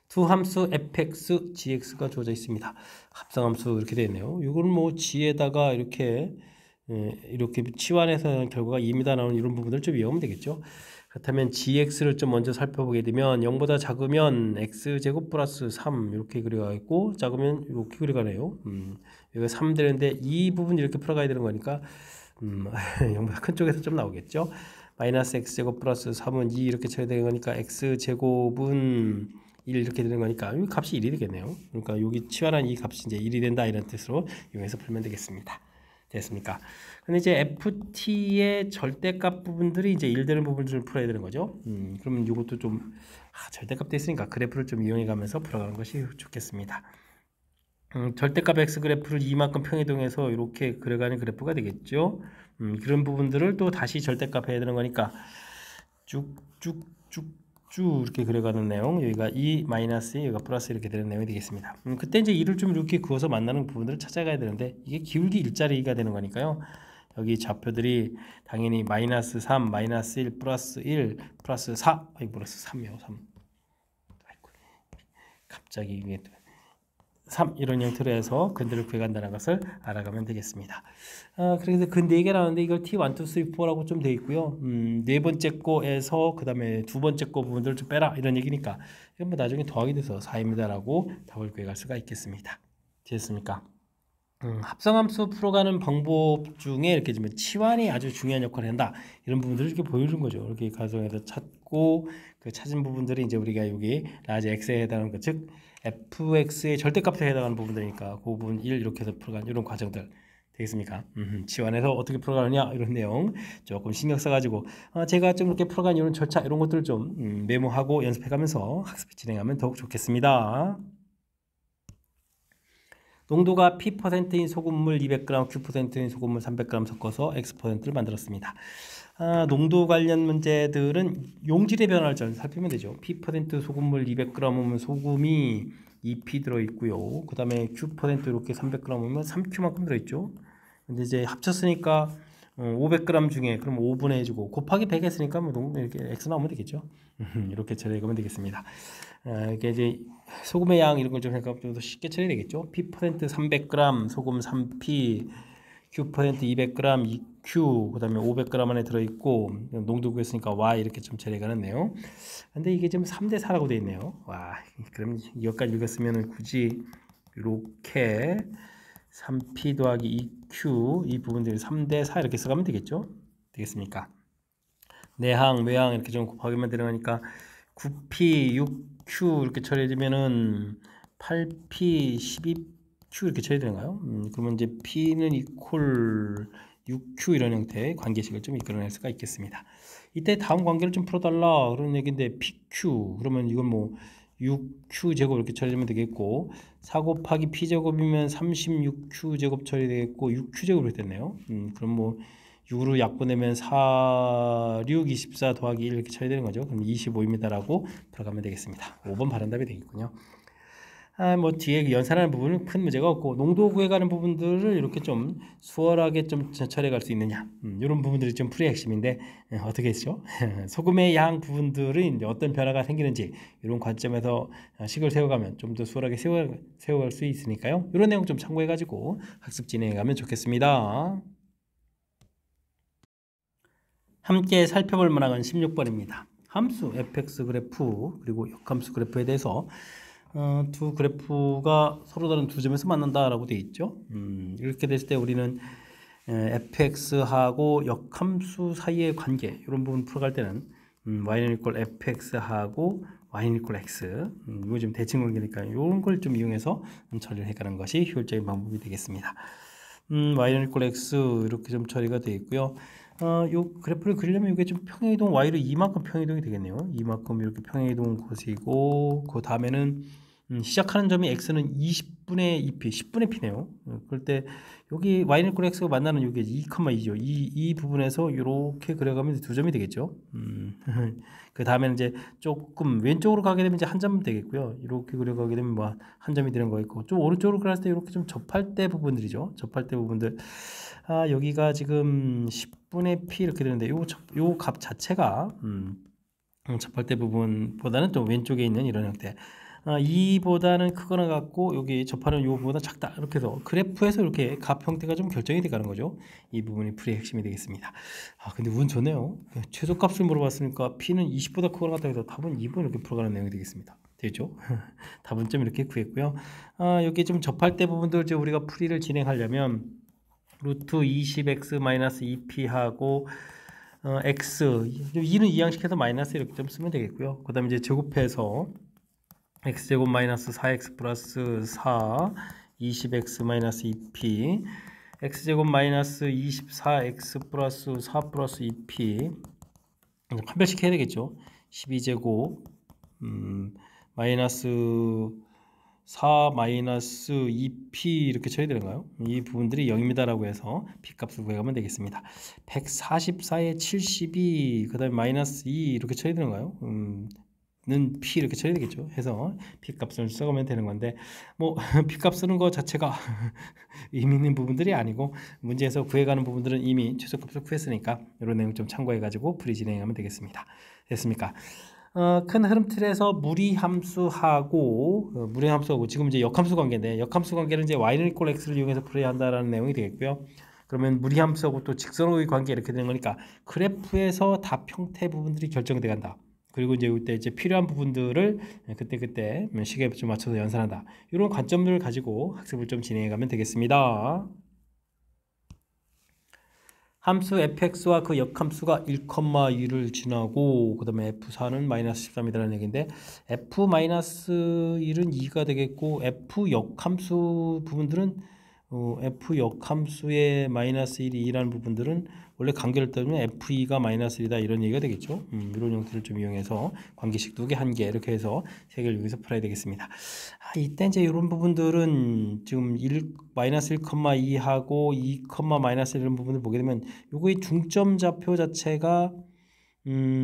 두 함수 fx, gx가 주어져 있습니다. 합성함수 이렇게 되어 있네요. 이건 뭐 g에다가 이렇게 이렇게 치환해서 결과가 2입니다 나오는 이런 부분들 좀 이해하면 되겠죠. 그렇다면 gx를 좀 먼저 살펴보게 되면 0보다 작으면 x제곱 플러스 3 이렇게 그려가 있고 작으면 이렇게 그려가네요. 여기가 3 되는데 이 부분 이렇게 풀어가야 되는 거니까 0보다 큰 쪽에서 좀 나오겠죠. 마이너스 x제곱 플러스 3은 2 이렇게 쳐야 되는 거니까 x제곱은 1 이렇게 되는 거니까 이 값이 1이 되겠네요. 그러니까 여기 치환한 이 값이 이제 1이 된다 이런 뜻으로 이용해서 풀면 되겠습니다. 됐습니까? 근데 이제 ft의 절대값 부분들이 이제 1 되는 부분들을 풀어야 되는 거죠. 그러면 이것도 좀 절대값 됐으니까 그래프를 좀 이용해 가면서 풀어가는 것이 좋겠습니다. 절대값 x 그래프를 이만큼 평이동해서 이렇게 그려가는 그래프가 되겠죠. 그런 부분들을 또 다시 절대값 해야 되는 거니까 쭉쭉쭉 이렇게 그려가는 내용, 여기가 2 마이너스 여기가 플러스 이렇게 되는 내용이 되겠습니다. 그때 이제 2를 좀 이렇게 그어서 만나는 부분들을 찾아가야 되는데 이게 기울기 일자리가 되는 거니까요. 여기 좌표들이 당연히 마이너스 3, 마이너스 1, 플러스 1, 플러스 4, 플러스 3이요. 3. 아이고, 갑자기 이게 3 이런 형태로 해서 근들을 구해간다는 것을 알아가면 되겠습니다. 그래서 근 4개 나오는데 이걸 T1, 2, 3, 4라고 좀 되어 있고요. 네 번째 거에서 그 다음에 두 번째 거 부분들을 좀 빼라 이런 얘기니까 이건 뭐 나중에 더하기 돼서 4입니다라고 답을 구해갈 수가 있겠습니다. 됐습니까? 합성함수 풀어가는 방법 중에 이렇게 좀 치환이 아주 중요한 역할을 한다 이런 부분들을 이렇게 보여준 거죠. 이렇게 가정에서 찾고 그 찾은 부분들이 이제 우리가 여기 라지 x에 해당하는 것, 즉 fx의 절대값에 해당하는 부분들이니까 그 부분 1 이렇게 해서 풀어가는 이런 과정들 되겠습니까? 치환해서 어떻게 풀어가느냐 이런 내용 조금 신경 써가지고 제가 좀 이렇게 풀어가는 이런 절차 이런 것들을 좀 메모하고 연습해가면서 학습 진행하면 더욱 좋겠습니다. 농도가 P%인 소금물 200g, Q%인 소금물 300g 섞어서 X%를 만들었습니다. 농도 관련 문제들은 용질의 변화를 좀 살피면 되죠. P% 소금물 200g이면 소금이 2P 들어있고요. 그 다음에 Q% 이렇게 300g이면 3Q만큼 들어있죠. 근데 이제 합쳤으니까 500g 중에 그럼 5분의 해주고 곱하기 100 했으니까 뭐 이렇게 X 나오면 되겠죠. 이렇게 처리하면 되겠습니다. 이게 이제 소금의 양 이런 걸 좀 생각하면 좀 더 쉽게 처리 되겠죠. P% 300g, 소금 3P, Q% 200g, 2Q, 그 다음에 500g 안에 들어있고 농도 구했으니까 Y 이렇게 좀 처리가 되네요. 근데 이게 지금 3대 4라고 되어 있네요. 와, 그럼 이것까지 읽었으면 굳이 이렇게 3P 더하기 2Q 이 부분들이 3대 4 이렇게 써가면 되겠죠. 되겠습니까? 내항, 외항 이렇게 좀 곱하기만 들어가니까 9P, 6Q 이렇게 처리되면은 8P, 12Q 이렇게 처리되는가요? 그러면 이제 P는 이퀄 6Q 이런 형태의 관계식을 좀 이끌어낼 수가 있겠습니다. 이때 다음 관계를 좀 풀어달라 그런 얘기인데 PQ 그러면 이건 뭐 6Q 제곱 이렇게 처리되면 되겠고 4 곱하기 P 제곱이면 36Q 제곱 처리되겠고 6Q 제곱으로 됐네요. 그럼 뭐 6으로 약분되면 4, 6, 24 더하기 1 이렇게 처리되는 거죠. 그럼 25입니다라고 들어가면 되겠습니다. 5번 바른 답이 되겠군요. 뭐 뒤에 연산하는 부분은 큰 문제가 없고 농도 구해가는 부분들을 이렇게 좀 수월하게 좀 처리할 수 있느냐 이런 부분들이 좀 풀이의 핵심인데 어떻게 했죠? 소금의 양 부분들은 이제 어떤 변화가 생기는지 이런 관점에서 식을 세워가면 좀 더 수월하게 세워갈 수 있으니까요. 이런 내용 좀 참고해가지고 학습 진행해가면 좋겠습니다. 함께 살펴볼 만한 16번입니다. 함수 fx 그래프 그리고 역함수 그래프에 대해서 두 그래프가 서로 다른 두 점에서 만난다라고 되어 있죠. 이렇게 됐을 때 우리는 fx하고 역함수 사이의 관계 이런 부분 풀어갈 때는 y는 이퀄 fx하고 y는 이퀄 x 이거 좀 대칭 관계니까 이런 걸 좀 이용해서 처리를 해가는 것이 효율적인 방법이 되겠습니다. y는 이퀄 x 이렇게 좀 처리가 되어 있고요. 요 그래프를 그리려면 이게 좀 평행이동 y로 이만큼 평행이동이 되겠네요. 이만큼 이렇게 평행이동 곳이고 그 다음에는 시작하는 점이 x는 20분의 2p, 10분의 p네요. 그럴 때 여기 y는 이퀄 x가 만나는 여기 2,2죠. 이 부분에서 이렇게 그려가면 두 점이 되겠죠. 그 다음에는 이제 조금 왼쪽으로 가게 되면 이제 한 점 되겠고요. 이렇게 그려가게 되면 뭐 한 점이 되는 거 있고 좀 오른쪽으로 그렸을 때 이렇게 좀 접할 때 부분들이죠. 접할 때 부분들. 여기가 지금 10분의 p 이렇게 되는데 요 값 자체가 접할 때 부분보다는 또 왼쪽에 있는 이런 형태. 2보다는 크거나 같고 여기 접하는 요보다 작다 이렇게 해서 그래프에서 이렇게 값 형태가 좀 결정이 돼가는 거죠. 이 부분이 풀이의 핵심이 되겠습니다. 근데 운 좋네요. 최소값을 물어봤으니까 P는 20보다 크거나 같다 해서 답은 2번 이렇게 풀어가는 내용이 되겠습니다. 되죠? 답은 좀 이렇게 구했고요. 여기 좀 접할 때 부분들 이제 우리가 풀이를 진행하려면 루트 20x 마이너스 2p 하고 x 2는 이항식해서 마이너스 이렇게 좀 쓰면 되겠고요. 그 다음에 이제 제곱해서 x제곱 마이너스 4x 플러스 4 20x 마이너스 2p x제곱 마이너스 24x 플러스 4 플러스 2p 판별식 해야 되겠죠. 12제곱 마이너스 4 마이너스 2p 이렇게 처리 되는가요? 이 부분들이 0입니다라고 해서 p값을 구해가면 되겠습니다. 144에 72, 그 다음에 마이너스 2 이렇게 처리 되는가요? 는 p 이렇게 처리 되겠죠. 해서 p값을 써가면 되는 건데 뭐 p값 쓰는 거 자체가 의미 있는 부분들이 아니고 문제에서 구해가는 부분들은 이미 최소값을 구했으니까 이런 내용 좀 참고해가지고 풀이 진행하면 되겠습니다. 됐습니까? 큰 흐름 틀에서 무리함수하고 지금 이제 역함수 관계인데 역함수 관계는 이제 y는 equal x를 이용해서 풀이한다라는 내용이 되겠고요. 그러면 무리함수하고 또 직선의 관계 이렇게 되는 거니까 그래프에서 답 형태 부분들이 결정돼 간다. 그리고 이제 필요한 부분들을 그때 시계에 좀 맞춰서 연산한다. 이런 관점들을 가지고 학습을 좀 진행해 가면 되겠습니다. 함수 fx와 그 역함수가 1,2를 지나고 그 다음에 f4는 마이너스 13이라는 얘기인데 f-1은 2가 되겠고 f 역함수 부분들은 f 역함수의 마이너스 1이 2라는 부분들은 원래 관계를 따르면 f2가 마이너스 1이다 이런 얘기가 되겠죠. 이런 형태를 좀 이용해서 관계식 2개, 1개 이렇게 해서 3개를 여기서 풀어야 되겠습니다. 이때 이제 이런 부분들은 지금 마이너스 1,2하고 2, 마이너스 1 이런 부분을 보게 되면 요거의 중점 좌표 자체가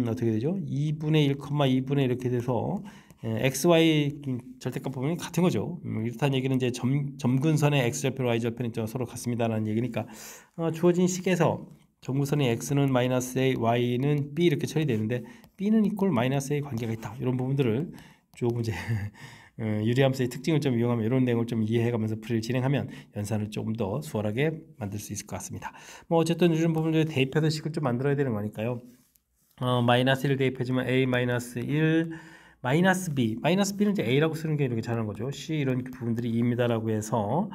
어떻게 되죠? 2분의 1, 2분의 이렇게 돼서 XY 절대값 부분이 같은 거죠. 이렇다는 얘기는 이제 점근선의 X절편, Y절편이 서로 같습니다라는 얘기니까 주어진 식에서 점근선의 X는 마이너스 A, Y는 B 이렇게 처리되는데 B는 이꼴 마이너스 A 관계가 있다. 이런 부분들을 조금 이제 유리함수의 특징을 좀 이용하면 이런 내용을 좀 이해해가면서 풀이를 진행하면 연산을 조금 더 수월하게 만들 수 있을 것 같습니다. 뭐 어쨌든 이런 부분들 대입해서 식을 좀 만들어야 되는 거니까요. 마이너스 1 대입해주면 A 마이너스 1 마이너스 B 마이너스 B는 이제 A라고 쓰는 게 이렇게 잘하는 거죠. C 이런 부분들이 2입니다라고 해서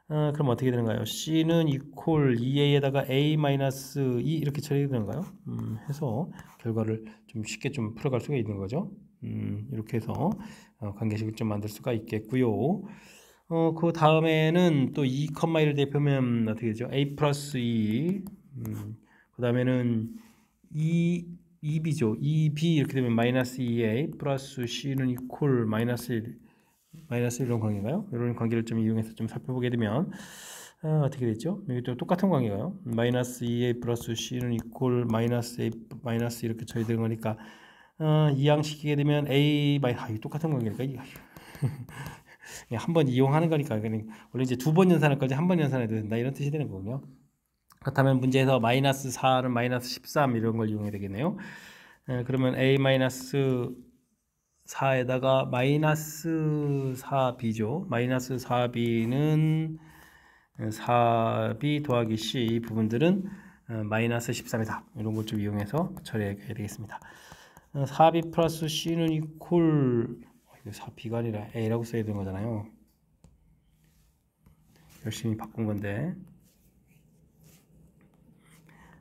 그럼 어떻게 되는가요? C는 이퀄 2A에다가 A 마이너스 2 이렇게 처리되는가요? 해서 결과를 좀 쉽게 좀 풀어갈 수가 있는 거죠. 이렇게 해서 관계식을 좀 만들 수가 있겠고요. 그 다음에는 또 2,1을 대입하면 어떻게 되죠? A 플러스 2 그 다음에는 2b죠. 2b 이렇게 되면 마이너스 2a 플러스 c는 이퀄 마이너스 1 이런 관계인가요? 이런 관계를 좀 이용해서 좀 살펴보게 되면 어떻게 됐죠? 여기 또 똑같은 관계가요. 마이너스 2a 플러스 c는 이퀄 마이너스 a 마이너스 이렇게 처리되는 거니까 이항시키게 되면 a 똑같은 관계니까 한번 이용하는 거니까 원래 이제 2번 연산할 거지 한 번 연산해도 된다 이런 뜻이 되는 거군요. 그렇다면 문제에서 마이너스 4는 마이너스 13 이런 걸 이용해야 되겠네요. 그러면 a 마이너스 4에다가 마이너스 4b죠. 마이너스 4b는 4b 더하기 c 이 부분들은 마이너스 13이다. 이런 걸 좀 이용해서 처리해야 되겠습니다. 4b 플러스 c는 이퀄 4b가 아니라 a라고 써야 되는 거잖아요. 열심히 바꾼 건데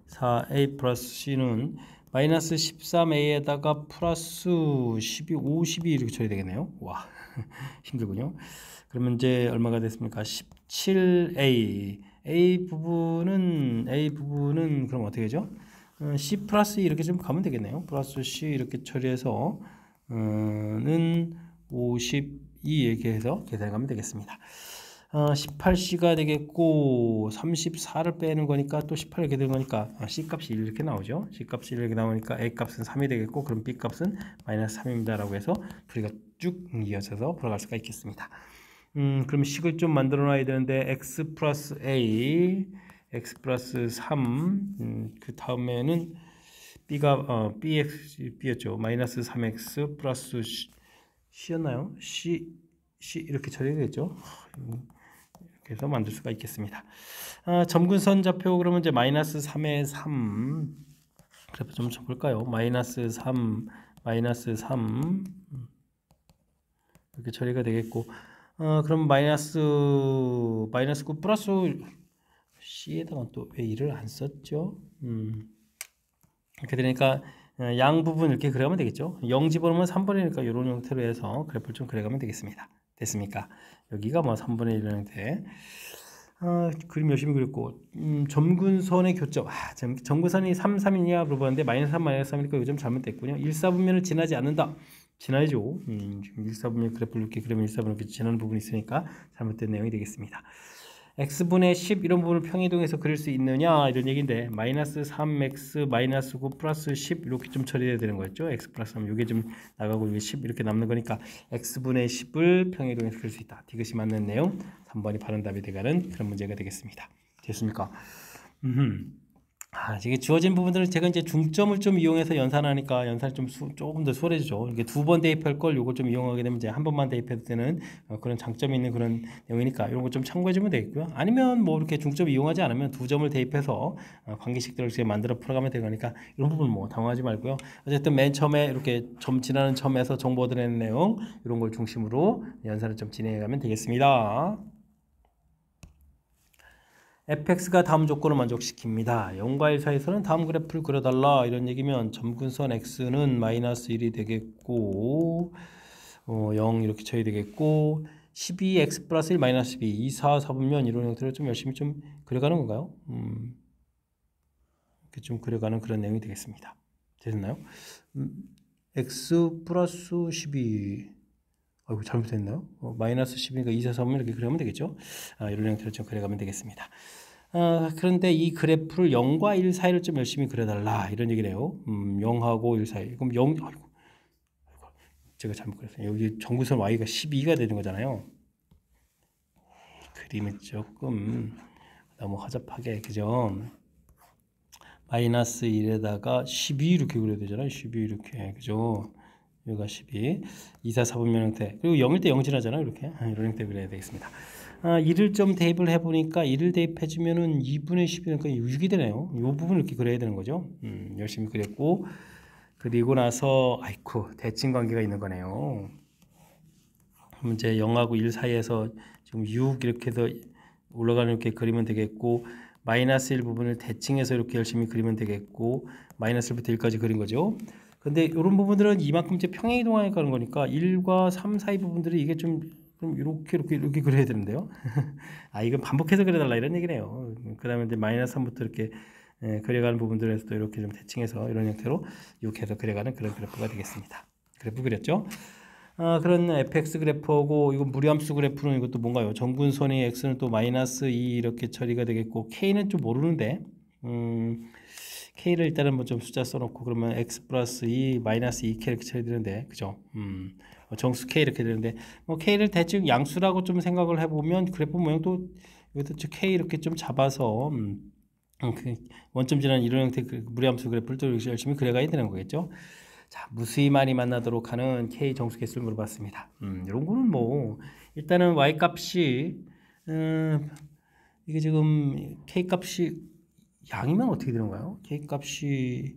4a 플러스 c는 마이너스 13a에다가 플러스 12, 52 이렇게 처리 되겠네요. 와 힘들군요. 그러면 이제 얼마가 됐습니까? 17a a 부분은 그럼 어떻게 되죠? c 플러스 2 이렇게 좀 가면 되겠네요. 플러스 c 이렇게 처리해서 는 52 이렇게 해서 계산해 가면 되겠습니다. 18C가 되겠고 34를 빼는 거니까 또 18 이렇게 되는 거니까 C값이 이렇게 나오죠. C값이 이렇게 나오니까 A값은 3이 되겠고 그럼 B값은 마이너스 3입니다 라고 해서 풀이가 쭉 이어져서 풀어갈 수가 있겠습니다. 그럼 식을 좀 만들어 놔야 되는데 X 플러스 A X 플러스 3 그 다음에는 B가 B였죠. 마이너스 3X 플러스 C였나요? C 이렇게 처리되겠죠. 이렇게 해서 만들 수가 있겠습니다. 점근선 좌표 그러면 이제 마이너스 3에 3 그래프 좀 쳐볼까요? 마이너스 3 이렇게 처리가 되겠고 그럼 마이너스 9 플러스 C에다가 또 왜 1을 안 썼죠? 이렇게 되니까 양 부분 이렇게 그려가면 되겠죠. 0 집어넣으면 3분의 1이니까 이런 형태로 해서 그래프를 좀 그려가면 되겠습니다. 됐습니까? 여기가 뭐 3분의 1 형태. 그림 열심히 그렸고 점근선의 교점. 점근선이 3, 3이냐 물어봤는데 마이너스 3, 마이너스 3이니까 요즘 잘못됐군요. 1사분면을 지나지 않는다. 지나야죠. 지금 1사분면 그래프를 이렇게 그리면 1사분면 이렇게 지나는 부분이 있으니까 잘못된 내용이 되겠습니다. x분의 10 이런 부분을 평이동해서 그릴 수 있느냐 이런 얘기인데 마이너스 3x 마이너스 9 플러스 10 이렇게 좀 처리해야 되는 거였죠. x 플러스 3 이게 좀 나가고 이게 10 이렇게 남는 거니까 x분의 10을 평이동해서 그릴 수 있다. 이것이 맞는 내용 3번이 바른 답이 되가는 그런 문제가 되겠습니다. 됐습니까? 이게 주어진 부분들은 제가 이제 중점을 좀 이용해서 연산하니까 연산이 좀 조금 더 수월해지죠. 이게 2번 대입할 걸 요걸 좀 이용하게 되면 이제 한 번만 대입해도 되는 그런 장점이 있는 그런 내용이니까 이런 거 좀 참고해주면 되겠고요. 아니면 뭐 이렇게 중점 이용하지 않으면 2점을 대입해서 관계식들을 이렇게 만들어 풀어가면 되니까 이런 부분 뭐 당황하지 말고요. 어쨌든 맨 처음에 이렇게 점 지나는 점에서 정보 얻어내는 내용 이런 걸 중심으로 연산을 좀 진행해가면 되겠습니다. fx가 다음 조건을 만족시킵니다. 0과 1 사이에서는 다음 그래프를 그려달라 이런 얘기면 점근선 x는 마이너스 1이 되겠고 0 이렇게 쳐야 되겠고 12x 플러스 1 마이너스 12 2, 4, 4분면 이런 형태로 좀 열심히 좀 그려가는 건가요? 이렇게 좀 그려가는 그런 내용이 되겠습니다. 되셨나요? x 플러스 12 아이고 잘못했나요? 마이너스 10이니까 2, 4, 3을 이렇게 그리면 되겠죠? 이런 형태로 좀 그려가면 되겠습니다. 그런데 이 그래프를 0과 1 사이를 좀 열심히 그려달라 이런 얘기네요. 0하고 1 사이. 그럼 0, 아이고, 제가 잘못 그렸어요. 여기 정구선 y가 12가 되는 거잖아요. 그림이 조금 너무 허접하게 그죠? 마이너스 1에다가 12 이렇게 그려야 되잖아요. 12 이렇게 그죠? 여기가 12, 2, 4, 4분면 형태. 그리고 0일 때 0 지나잖아요. 이렇게 이런 형태 그려야 되겠습니다. 1을 좀 대입을 해보니까 1을 대입해주면은 2분의 10이니까 6이 되네요. 이 부분을 이렇게 그려야 되는 거죠. 열심히 그렸고 그리고 나서 아이쿠 대칭 관계가 있는 거네요. 그럼 이제 0하고 1 사이에서 지금 6 이렇게 해서 올라가는 이렇게 그리면 되겠고 마이너스 1 부분을 대칭해서 이렇게 열심히 그리면 되겠고 마이너스 1부터 1까지 그린 거죠. 근데 이런 부분들은 이만큼 이제 평행 이동하게 가는 거니까 1과 3 사이 부분들이 이게 좀 이렇게 그려야 되는데요. 이건 반복해서 그려달라 이런 얘기네요. 그 다음에 이제 마이너스 3부터 이렇게 그려가는 부분들에서도 이렇게 좀 대칭해서 이런 형태로 이렇게 해서 그려가는 그런 그래프가 되겠습니다. 그래프 그렸죠? 그런 fx 그래프하고 이건 무리함수 그래프는 이것도 뭔가요? 정근선이 x는 또 마이너스 2 이렇게 처리가 되겠고 k는 좀 모르는데 k를 일단은 뭐 좀 숫자 써놓고 그러면 x 플러스 2 마이너스 2k 이렇게 처리되는데 그죠? 정수 k 이렇게 되는데 뭐 k를 대충 양수라고 좀 생각을 해보면 그래프 모양도 이것도 k 이렇게 좀 잡아서 그 원점 지나는 이런 형태 무리함수 그래프를 또 열심히 그려가야 되는 거겠죠? 자, 무수히 많이 만나도록 하는 k 정수 개수를 물어봤습니다. 이런 거는 뭐 일단은 y 값이 이게 지금 k 값이 양이면 어떻게 되는가요? k 값이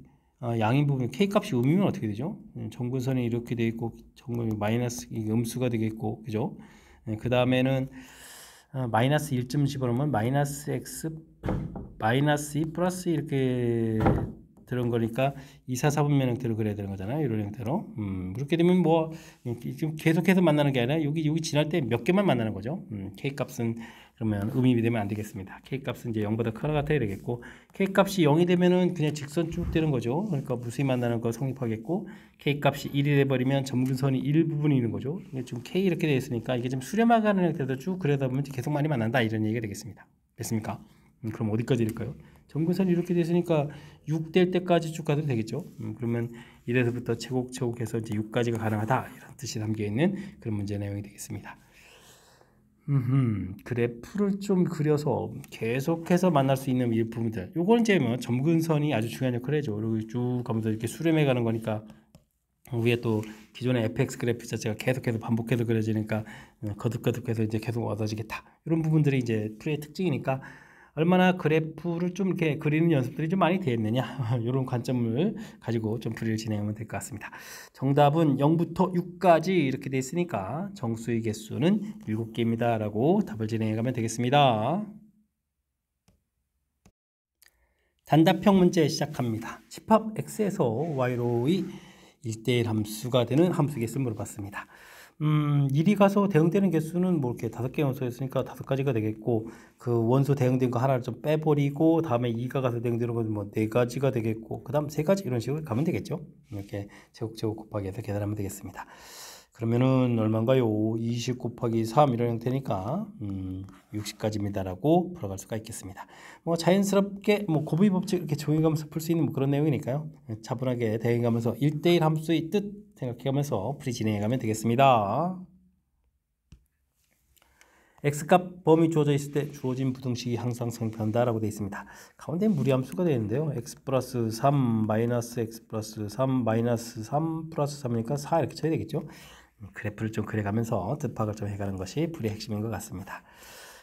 양인 부분 k 값이 음이면 어떻게 되죠? 정근선이 이렇게 돼 있고 정근이 마이너스 음수가 되겠고 그죠? 그 다음에는 마이너스 1점 집어넣으면 마이너스 x 마이너스 2 플러스 이렇게 들은 거니까 2, 4, 4분면 형태로 그려야 되는 거잖아요. 이런 형태로. 그렇게 되면 뭐 지금 계속해서 만나는 게 아니라 여기 지날 때 몇 개만 만나는 거죠. k 값은 그러면 음이 되면 안 되겠습니다. k 값은 이제 0보다 크나 같아야 되겠고 k 값이 0이 되면은 그냥 직선 쭉 되는 거죠. 그러니까 무수히 만나는 거 성립하겠고 k 값이 1이 돼 버리면 점근선이 1 부분이 있는 거죠. 이게 지금 k 이렇게 되어 있으니까 이게 좀 수렴화가는 형태로 쭉 그려다 보면 계속 많이 만난다 이런 얘기가 되겠습니다. 됐습니까? 그럼 어디까지 될까요? 점근선이 이렇게 됐으니까 6 될 때까지 쭉 가도 되겠죠. 그러면 1에서부터 채곡해서 이제 6까지가 가능하다 이런 뜻이 담겨 있는 그런 문제 내용이 되겠습니다. 그래프를 좀 그려서 계속해서 만날 수 있는 이 부분들. 요거는 이제 뭐 점근선이 아주 중요한 역할을 해죠. 그리고 쭉 가면서 이렇게 수렴해 가는 거니까 위에 또 기존의 fx 그래프 자체가 계속해서 반복해서 그려지니까 거듭거듭해서 이제 계속 얻어지겠다. 이런 부분들이 이제 풀이의 특징이니까 얼마나 그래프를 좀 이렇게 그리는 연습들이 좀 많이 되어 있느냐 이런 관점을 가지고 좀 풀이를 진행하면 될 것 같습니다. 정답은 0부터 6까지 이렇게 되어 있으니까 정수의 개수는 7개입니다 라고 답을 진행하면 되겠습니다. 단답형 문제 시작합니다. 집합 x에서 y로의 1대1 함수가 되는 함수 개수를 물어봤습니다. 1이 가서 대응되는 개수는 뭐 이렇게 5개 원소였으니까 5가지가 되겠고, 그 원소 대응된 거 하나를 좀 빼버리고 다음에 2가 가서 대응되는 건 뭐 4가지가 되겠고, 그 다음 3가지 이런 식으로 가면 되겠죠. 이렇게 제곱 곱하기 해서 계산하면 되겠습니다. 그러면은 얼마인가요? 20 곱하기 3 이런 형태니까 60까지입니다 라고 풀어갈 수가 있겠습니다. 뭐 자연스럽게 뭐 곱의 법칙 이렇게 적용하면서 풀 수 있는 뭐 그런 내용이니까요. 차분하게 대응하면서 1대1 함수의 뜻 생각해가면서 풀이 진행해가면 되겠습니다. x값 범위 주어져 있을 때 주어진 부등식이 항상 성립한다 라고 되어 있습니다. 가운데 무리함수가 되는데요. x 플러스 3 마이너스 x 플러스 3 마이너스 3 플러스 3이니까 4 이렇게 쳐야 되겠죠. 그래프를 좀 그려가면서 뜻 파악을 좀 해가는 것이 풀이의 핵심인 것 같습니다.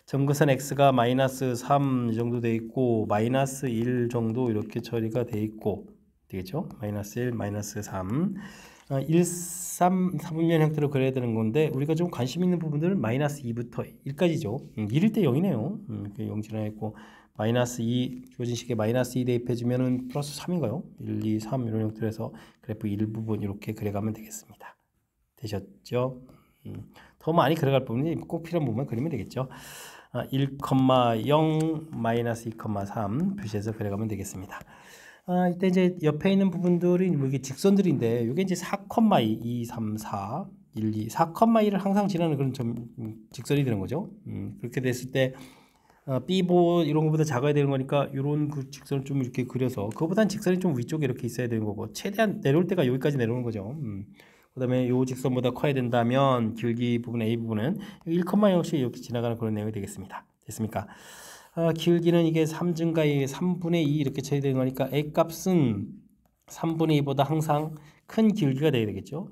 점근선 x가 마이너스 3 정도 돼 있고 마이너스 1 정도 이렇게 처리가 돼 있고 되겠죠? 마이너스 1, 마이너스 3 1, 3, 3분면 형태로 그려야 되는 건데 우리가 좀 관심 있는 부분들은 마이너스 2부터 1까지죠. 1일 때 0이네요. 0 지나있고 마이너스 2 주어진 식에 마이너스 2 대입해주면은 플러스 3인가요? 1, 2, 3 이런 형태로 해서 그래프 일부분 이렇게 그려가면 되겠습니다. 되셨죠? 더 많이 그려갈 부분이 꼭 필요한 부분만 그리면 되겠죠. 1,0 마이너스 2,3 표시해서 그려가면 되겠습니다. 이때 이제 옆에 있는 부분들이 뭐 이게 직선들인데 이게 이제 4,2, 2, 3, 4, 1, 2, 4,2를 항상 지나는 그런 직선이 되는 거죠. 그렇게 됐을 때 B보 이런 것보다 작아야 되는 거니까 이런 그 직선을 좀 이렇게 그려서 그거보다는 직선이 좀 위쪽에 이렇게 있어야 되는 거고 최대한 내려올 때가 여기까지 내려오는 거죠. 그 다음에 이 직선보다 커야 된다면 길기 부분 A 부분은 1,0씩 이렇게 지나가는 그런 내용이 되겠습니다. 됐습니까? 길기는 이게 3 증가의 3분의 2 이렇게 쳐야 되는 거니까 A 값은 3분의 2보다 항상 큰 길기가 돼야 되겠죠.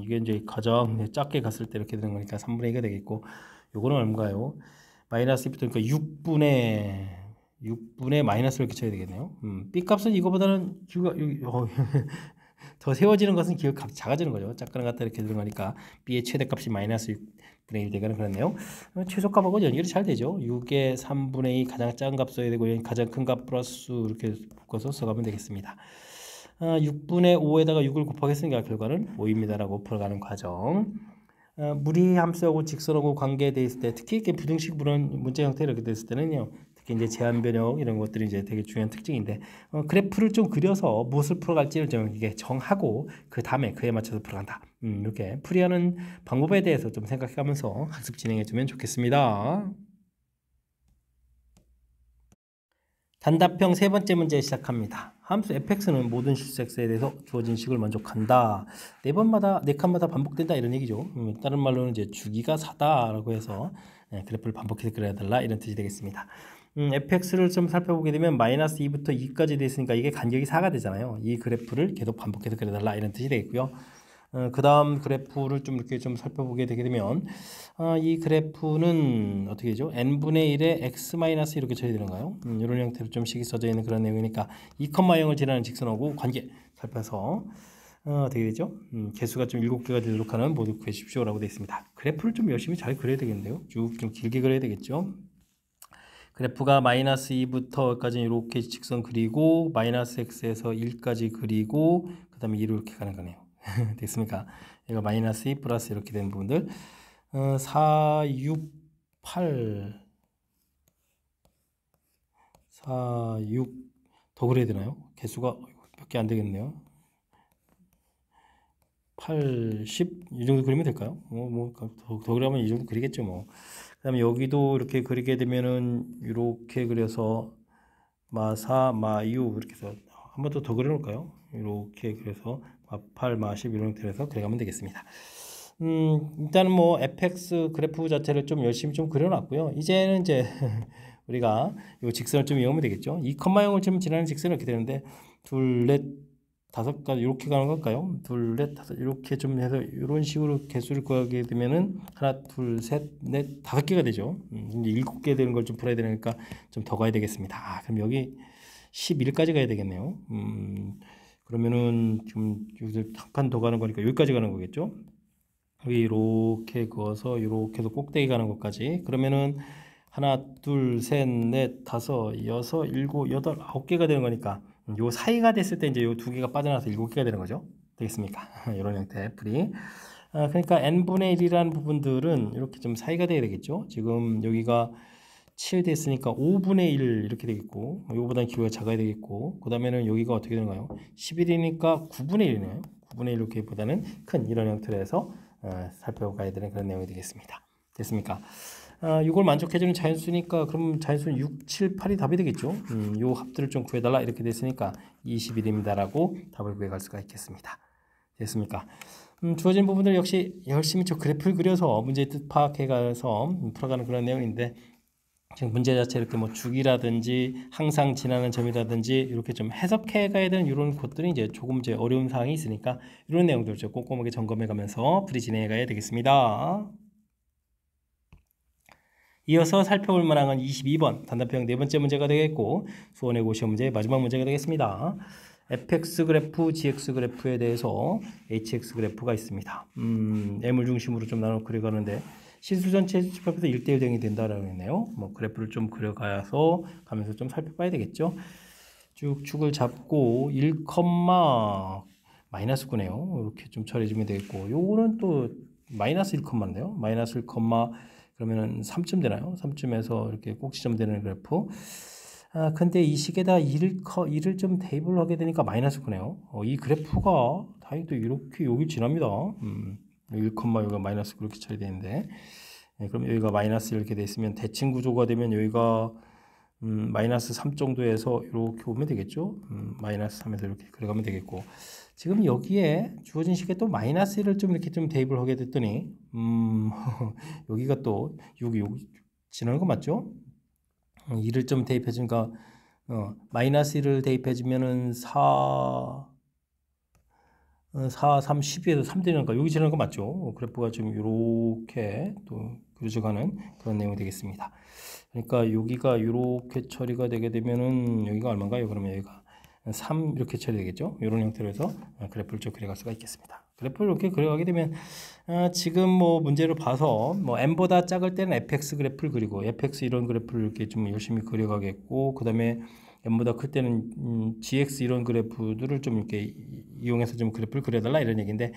이게 이제 가장 작게 갔을 때 이렇게 되는 거니까 3분의 2가 되겠고 요거는 얼마인가요? 마이너스 2부터 그러니까 6분의 마이너스를 이렇게 쳐야 되겠네요. B 값은 이거보다는 길이가 더 세워지는 것은 기억 작아지는 거죠. 작거나 같다 이렇게 들어가니까 B의 최대값이 마이너스 6분의 1 되거나 그러네요. 최소값하고 연결이 잘 되죠. 6의 3분의 2 가장 작은 값 써야 되고 가장 큰 값 플러스 이렇게 묶어서 써가면 되겠습니다. 6분의 5에다가 6을 곱하겠으니까 결과는 5입니다 라고 풀어가는 과정. 무리 함수하고 직선하고 관계되어 있을 때 특히 이렇게 부등식 문제 형태로 이렇게 됐을 때는요. 특히 이제 제한 변형 이런 것들이 이제 되게 중요한 특징인데 그래프를 좀 그려서 무엇을 풀어갈지를 좀 이게 정하고 그 다음에 그에 맞춰서 풀어간다. 이렇게 풀이하는 방법에 대해서 좀 생각해가면서 학습 진행해주면 좋겠습니다. 단답형 세 번째 문제 시작합니다. 함수 fx는 모든 실수 x에 대해서 주어진 식을 만족한다. 네 칸마다 반복된다 이런 얘기죠. 다른 말로는 이제 주기가 4다라고 해서 그래프를 반복해서 그려야 달라 이런 뜻이 되겠습니다. fx를 좀 살펴보게 되면 마이너스 2부터 2까지 되어 있으니까 이게 간격이 4가 되잖아요. 이 그래프를 계속 반복해서 그려달라 이런 뜻이 되겠고요. 그 다음 그래프를 좀 이렇게 좀 살펴보게 되게 되면 이 그래프는 어떻게 되죠? n분의 1에 x 마이너스 이렇게 쳐야 되는가요? 이런 형태로 좀 식이 써져 있는 그런 내용이니까 2,0을 지나는 직선하고 관계 살펴서 어떻게 되죠? 개수가 좀 7개가 되도록 하는 모두 구해주십시오 라고 되어 있습니다. 그래프를 좀 열심히 잘 그려야 되겠는데요. 쭉 좀 길게 그려야 되겠죠. 그래프가 마이너스 2부터까지 이렇게 직선 그리고 마이너스 x에서 1까지 그리고 그 다음에 2로 이렇게 가는 거네요. 됐습니까? 이거 마이너스 2 플러스 이렇게 된 부분들 4, 6, 8 4, 6 더 그려야 되나요? 개수가 몇 개 안 되겠네요. 8, 10 이 정도 그리면 될까요? 더 그리면 이 정도 그리겠죠 뭐. 그 다음에 여기도 이렇게 그리게 되면은 이렇게 그려서 마4, 마6 이렇게 해서 한 번 더 그려놓을까요? 이렇게 그래서 마8, 마10 이런 형태로 해서 그려가면 되겠습니다. 일단은 뭐 fx 그래프 자체를 좀 열심히 좀 그려놨고요. 이제는 이제 우리가 이 직선을 좀 이용하면 되겠죠. 2,0을 좀 지나는 직선은 이렇게 되는데 둘, 넷, 다섯 가지 이렇게 가는 걸까요? 둘, 넷, 다섯 이렇게 좀 해서 이런 식으로 개수를 구하게 되면은 하나, 둘, 셋, 넷, 다섯 개가 되죠. 이제 7개 되는 걸 좀 풀어야 되니까 좀 더 가야 되겠습니다. 그럼 여기 11까지 가야 되겠네요. 그러면은 지금 여기서 한 칸 더 가는 거니까 여기까지 가는 거겠죠? 여기 이렇게 그어서 이렇게 해서 꼭대기 가는 것까지. 그러면은 하나, 둘, 셋, 넷, 다섯, 여섯, 일곱, 여덟, 9개가 되는 거니까 요 사이가 됐을 때 이제 요 두 개가 빠져나와서 7개가 되는 거죠. 되겠습니까? 이런 형태 풀이. 그러니까 n분의 1이라는 부분들은 이렇게 좀 사이가 돼야 되겠죠. 지금 여기가 7 됐으니까 5분의 1 이렇게 되겠고, 이거보다는 기호가 작아야 되겠고, 그 다음에는 여기가 어떻게 되는가요? 11이니까 9분의 1이네요. 9분의 1 이렇게보다는 큰 이런 형태로 해서 살펴가야 되는 그런 내용이 되겠습니다. 됐습니까? 이걸 만족해주는 자연수니까 그럼 자연수는 6, 7, 8이 답이 되겠죠. 요 합들을 좀 구해달라 이렇게 됐으니까 21입니다 라고 답을 구해갈 수가 있겠습니다. 됐습니까? 주어진 부분들 역시 열심히 저 그래프를 그려서 문제의 뜻 파악해가서 풀어가는 그런 내용인데, 지금 문제 자체 이렇게 뭐 주기라든지 항상 지나는 점이라든지 이렇게 좀 해석해 가야 되는 이런 것들이 이제 조금 이제 어려운 사항이 있으니까 이런 내용들 좀 꼼꼼하게 점검해 가면서 풀이 진행해 가야 되겠습니다. 이어서 살펴볼 만한 건 22번 단답형 네 번째 문제가 되겠고, 수원의 고시험 문제의 마지막 문제가 되겠습니다. fx 그래프, gx 그래프에 대해서 hx 그래프가 있습니다. m을 중심으로 좀 나눠 그려가는데 실수 전체 집합에서 1대1 대응이 된다라고 했네요. 뭐 그래프를 좀 그려가서 가면서 좀 살펴봐야 되겠죠. 쭉 축을 잡고 1, 마이너스 9네요. 이렇게 좀 처리해주면 되겠고, 요거는 또 마이너스 1,인데요. 마이너스 1, 그러면은 3쯤 되나요? 3쯤에서 이렇게 꼭지점 되는 그래프. 근데 이 식에다 1을 좀 대입을 하게 되니까 마이너스 9네요. 이 그래프가 다행히 또 이렇게 여기 지납니다. 1, 여기가 마이너스 그렇게 처리되는데, 그럼 여기가 마이너스 이렇게 돼 있으면 대칭 구조가 되면 여기가 마이너스 3 정도에서 이렇게 오면 되겠죠. 마이너스 3에서 이렇게 그려가면 되겠고, 지금 여기에 주어진 식에 또 마이너스 1을 좀 이렇게 좀 대입을 하게 됐더니 여기가 또 여기 지나는 거 맞죠? 2를 좀 대입해 주니까 마이너스 1을 대입해 주면은 4, 3, 12에서 3 되니까 여기 지나는 거 맞죠? 그래프가 지금 이렇게 또 그려져가는 그런 내용이 되겠습니다. 그러니까 여기가 이렇게 처리가 되게 되면은 여기가 얼마인가요? 그러면 여기가 3 이렇게 처리되겠죠? 이런 형태로 해서 그래프를 좀 그려갈 수가 있겠습니다. 그래프를 이렇게 그려가게 되면 지금 뭐 문제를 봐서 뭐 n보다 작을 때는 fx 그래프를 그리고 fx 이런 그래프를 이렇게 좀 열심히 그려가겠고, 그 다음에 n보다 클 때는 gx 이런 그래프들을 좀 이렇게 이용해서 좀 그래프를 그려달라 이런 얘기인데,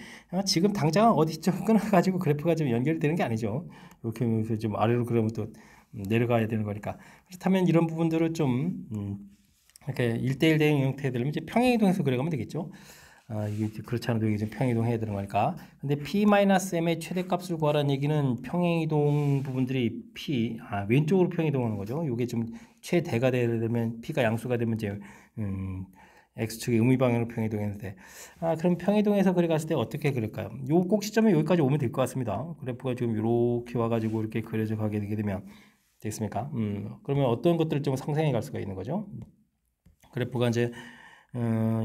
지금 당장 어디 좀 끊어가지고 그래프가 좀 연결되는 게 아니죠. 이렇게 하면서 좀 아래로 그러면 또 내려가야 되는 거니까. 그렇다면 이런 부분들을 좀 이렇게 1대1 대응 형태들은 이제 평행이동해서 그려가면 되겠죠. 이게 그렇지 않아도 이게 좀 평행이동 해야 되는 거니까. 근데 p-m의 최대값을 구하라는 얘기는 평행이동 부분들이 왼쪽으로 평행이동하는 거죠. 이게 좀 최대가 되면 p가 양수가 되면 이제 x축의 음위방향으로 평행이동했는데, 그럼 평행이동해서 그려갔을 때 어떻게 그릴까요? 요 꼭지점에 여기까지 오면 될 것 같습니다. 그래프가 지금 이렇게 와가지고 이렇게 그려져 가게 되게 되면 되겠습니까? 그러면 어떤 것들을 좀 상생해 갈 수가 있는 거죠? 그래프가 이제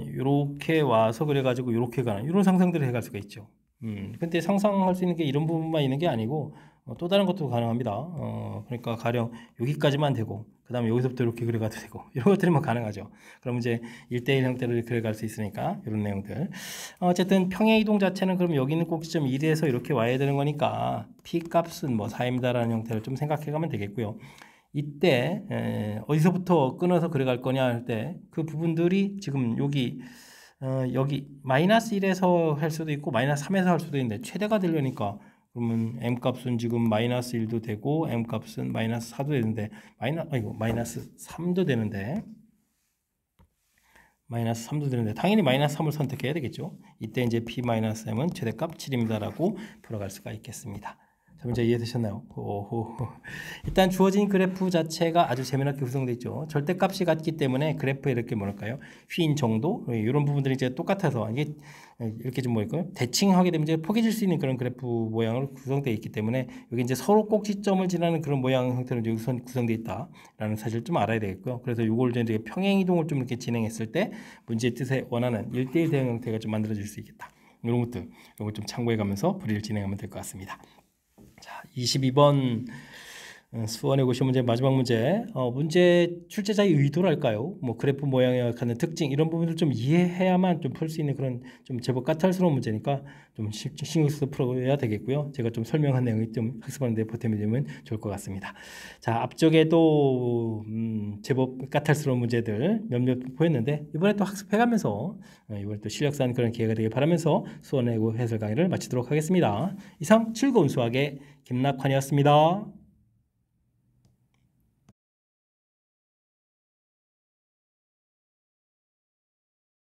이렇게 와서 그래가지고 이렇게 가는 이런 상상들을 해갈 수가 있죠. 근데 상상할 수 있는 게 이런 부분만 있는 게 아니고 또 다른 것도 가능합니다. 그러니까 가령 여기까지만 되고 그 다음에 여기서부터 이렇게 그려가도 되고 이런 것들이 가능하죠. 그럼 이제 1대1 형태로 그려갈 수 있으니까 이런 내용들. 어쨌든 평행이동 자체는 그럼 여기 있는 꼭지점 1에서 이렇게 와야 되는 거니까 p 값은 뭐 4입니다라는 형태를 좀 생각해 가면 되겠고요. 이때 어디서부터 끊어서 그려갈 거냐 할 때 그 부분들이 지금 여기 마이너스 1에서 할 수도 있고 마이너스 3에서 할 수도 있는데 최대가 되려니까 그러면 m 값은 지금 마이너스 1도 되고 m 값은 마이너스 4도 되는데 마이너스 3도 되는데 당연히 마이너스 3을 선택해야 되겠죠. 이때 이제 p-m은 최대값 7입니다라고 풀어갈 수가 있겠습니다. 자, 문제 이해되셨나요? 오호. 일단 주어진 그래프 자체가 아주 재미나게 구성되어 있죠. 절대값이 같기 때문에 그래프에 이렇게 뭐랄까요? 휜 정도 이런 부분들이 이제 똑같아서 이게 이렇게 좀 뭐랄까요? 대칭하게 되면 이제 포개질 수 있는 그런 그래프 모양으로 구성되어 있기 때문에 여기 이제 서로 꼭지점을 지나는 그런 모양 형태로 이제 우선 구성되어 있다라는 사실을 좀 알아야 되겠고요. 그래서 이걸 이제 평행 이동을 좀 이렇게 진행했을 때 문제의 뜻에 원하는 1대1 대응 형태가 좀 만들어질 수 있겠다. 이런 것들 이걸 좀 참고해 가면서 풀이를 진행하면 될 것 같습니다. 자, 22번 수원의 고시 문제 마지막 문제. 문제 출제자의 의도랄까요? 뭐 그래프 모양에 갖는 특징 이런 부분을 좀 이해해야만 좀 풀 수 있는 그런 좀 제법 까탈스러운 문제니까 좀 신경 써서 풀어야 되겠고요. 제가 좀 설명한 내용이 좀 학습하는 데 보탬이 되면 좋을 것 같습니다. 자, 앞쪽에도 제법 까탈스러운 문제들 몇몇 보였는데 이번에 또 학습해가면서 이번에 또 실력 쌓는 그런 기회가 되길 바라면서 수원의 해설 강의를 마치도록 하겠습니다. 이상 즐거운 수학의 김낙환이었습니다.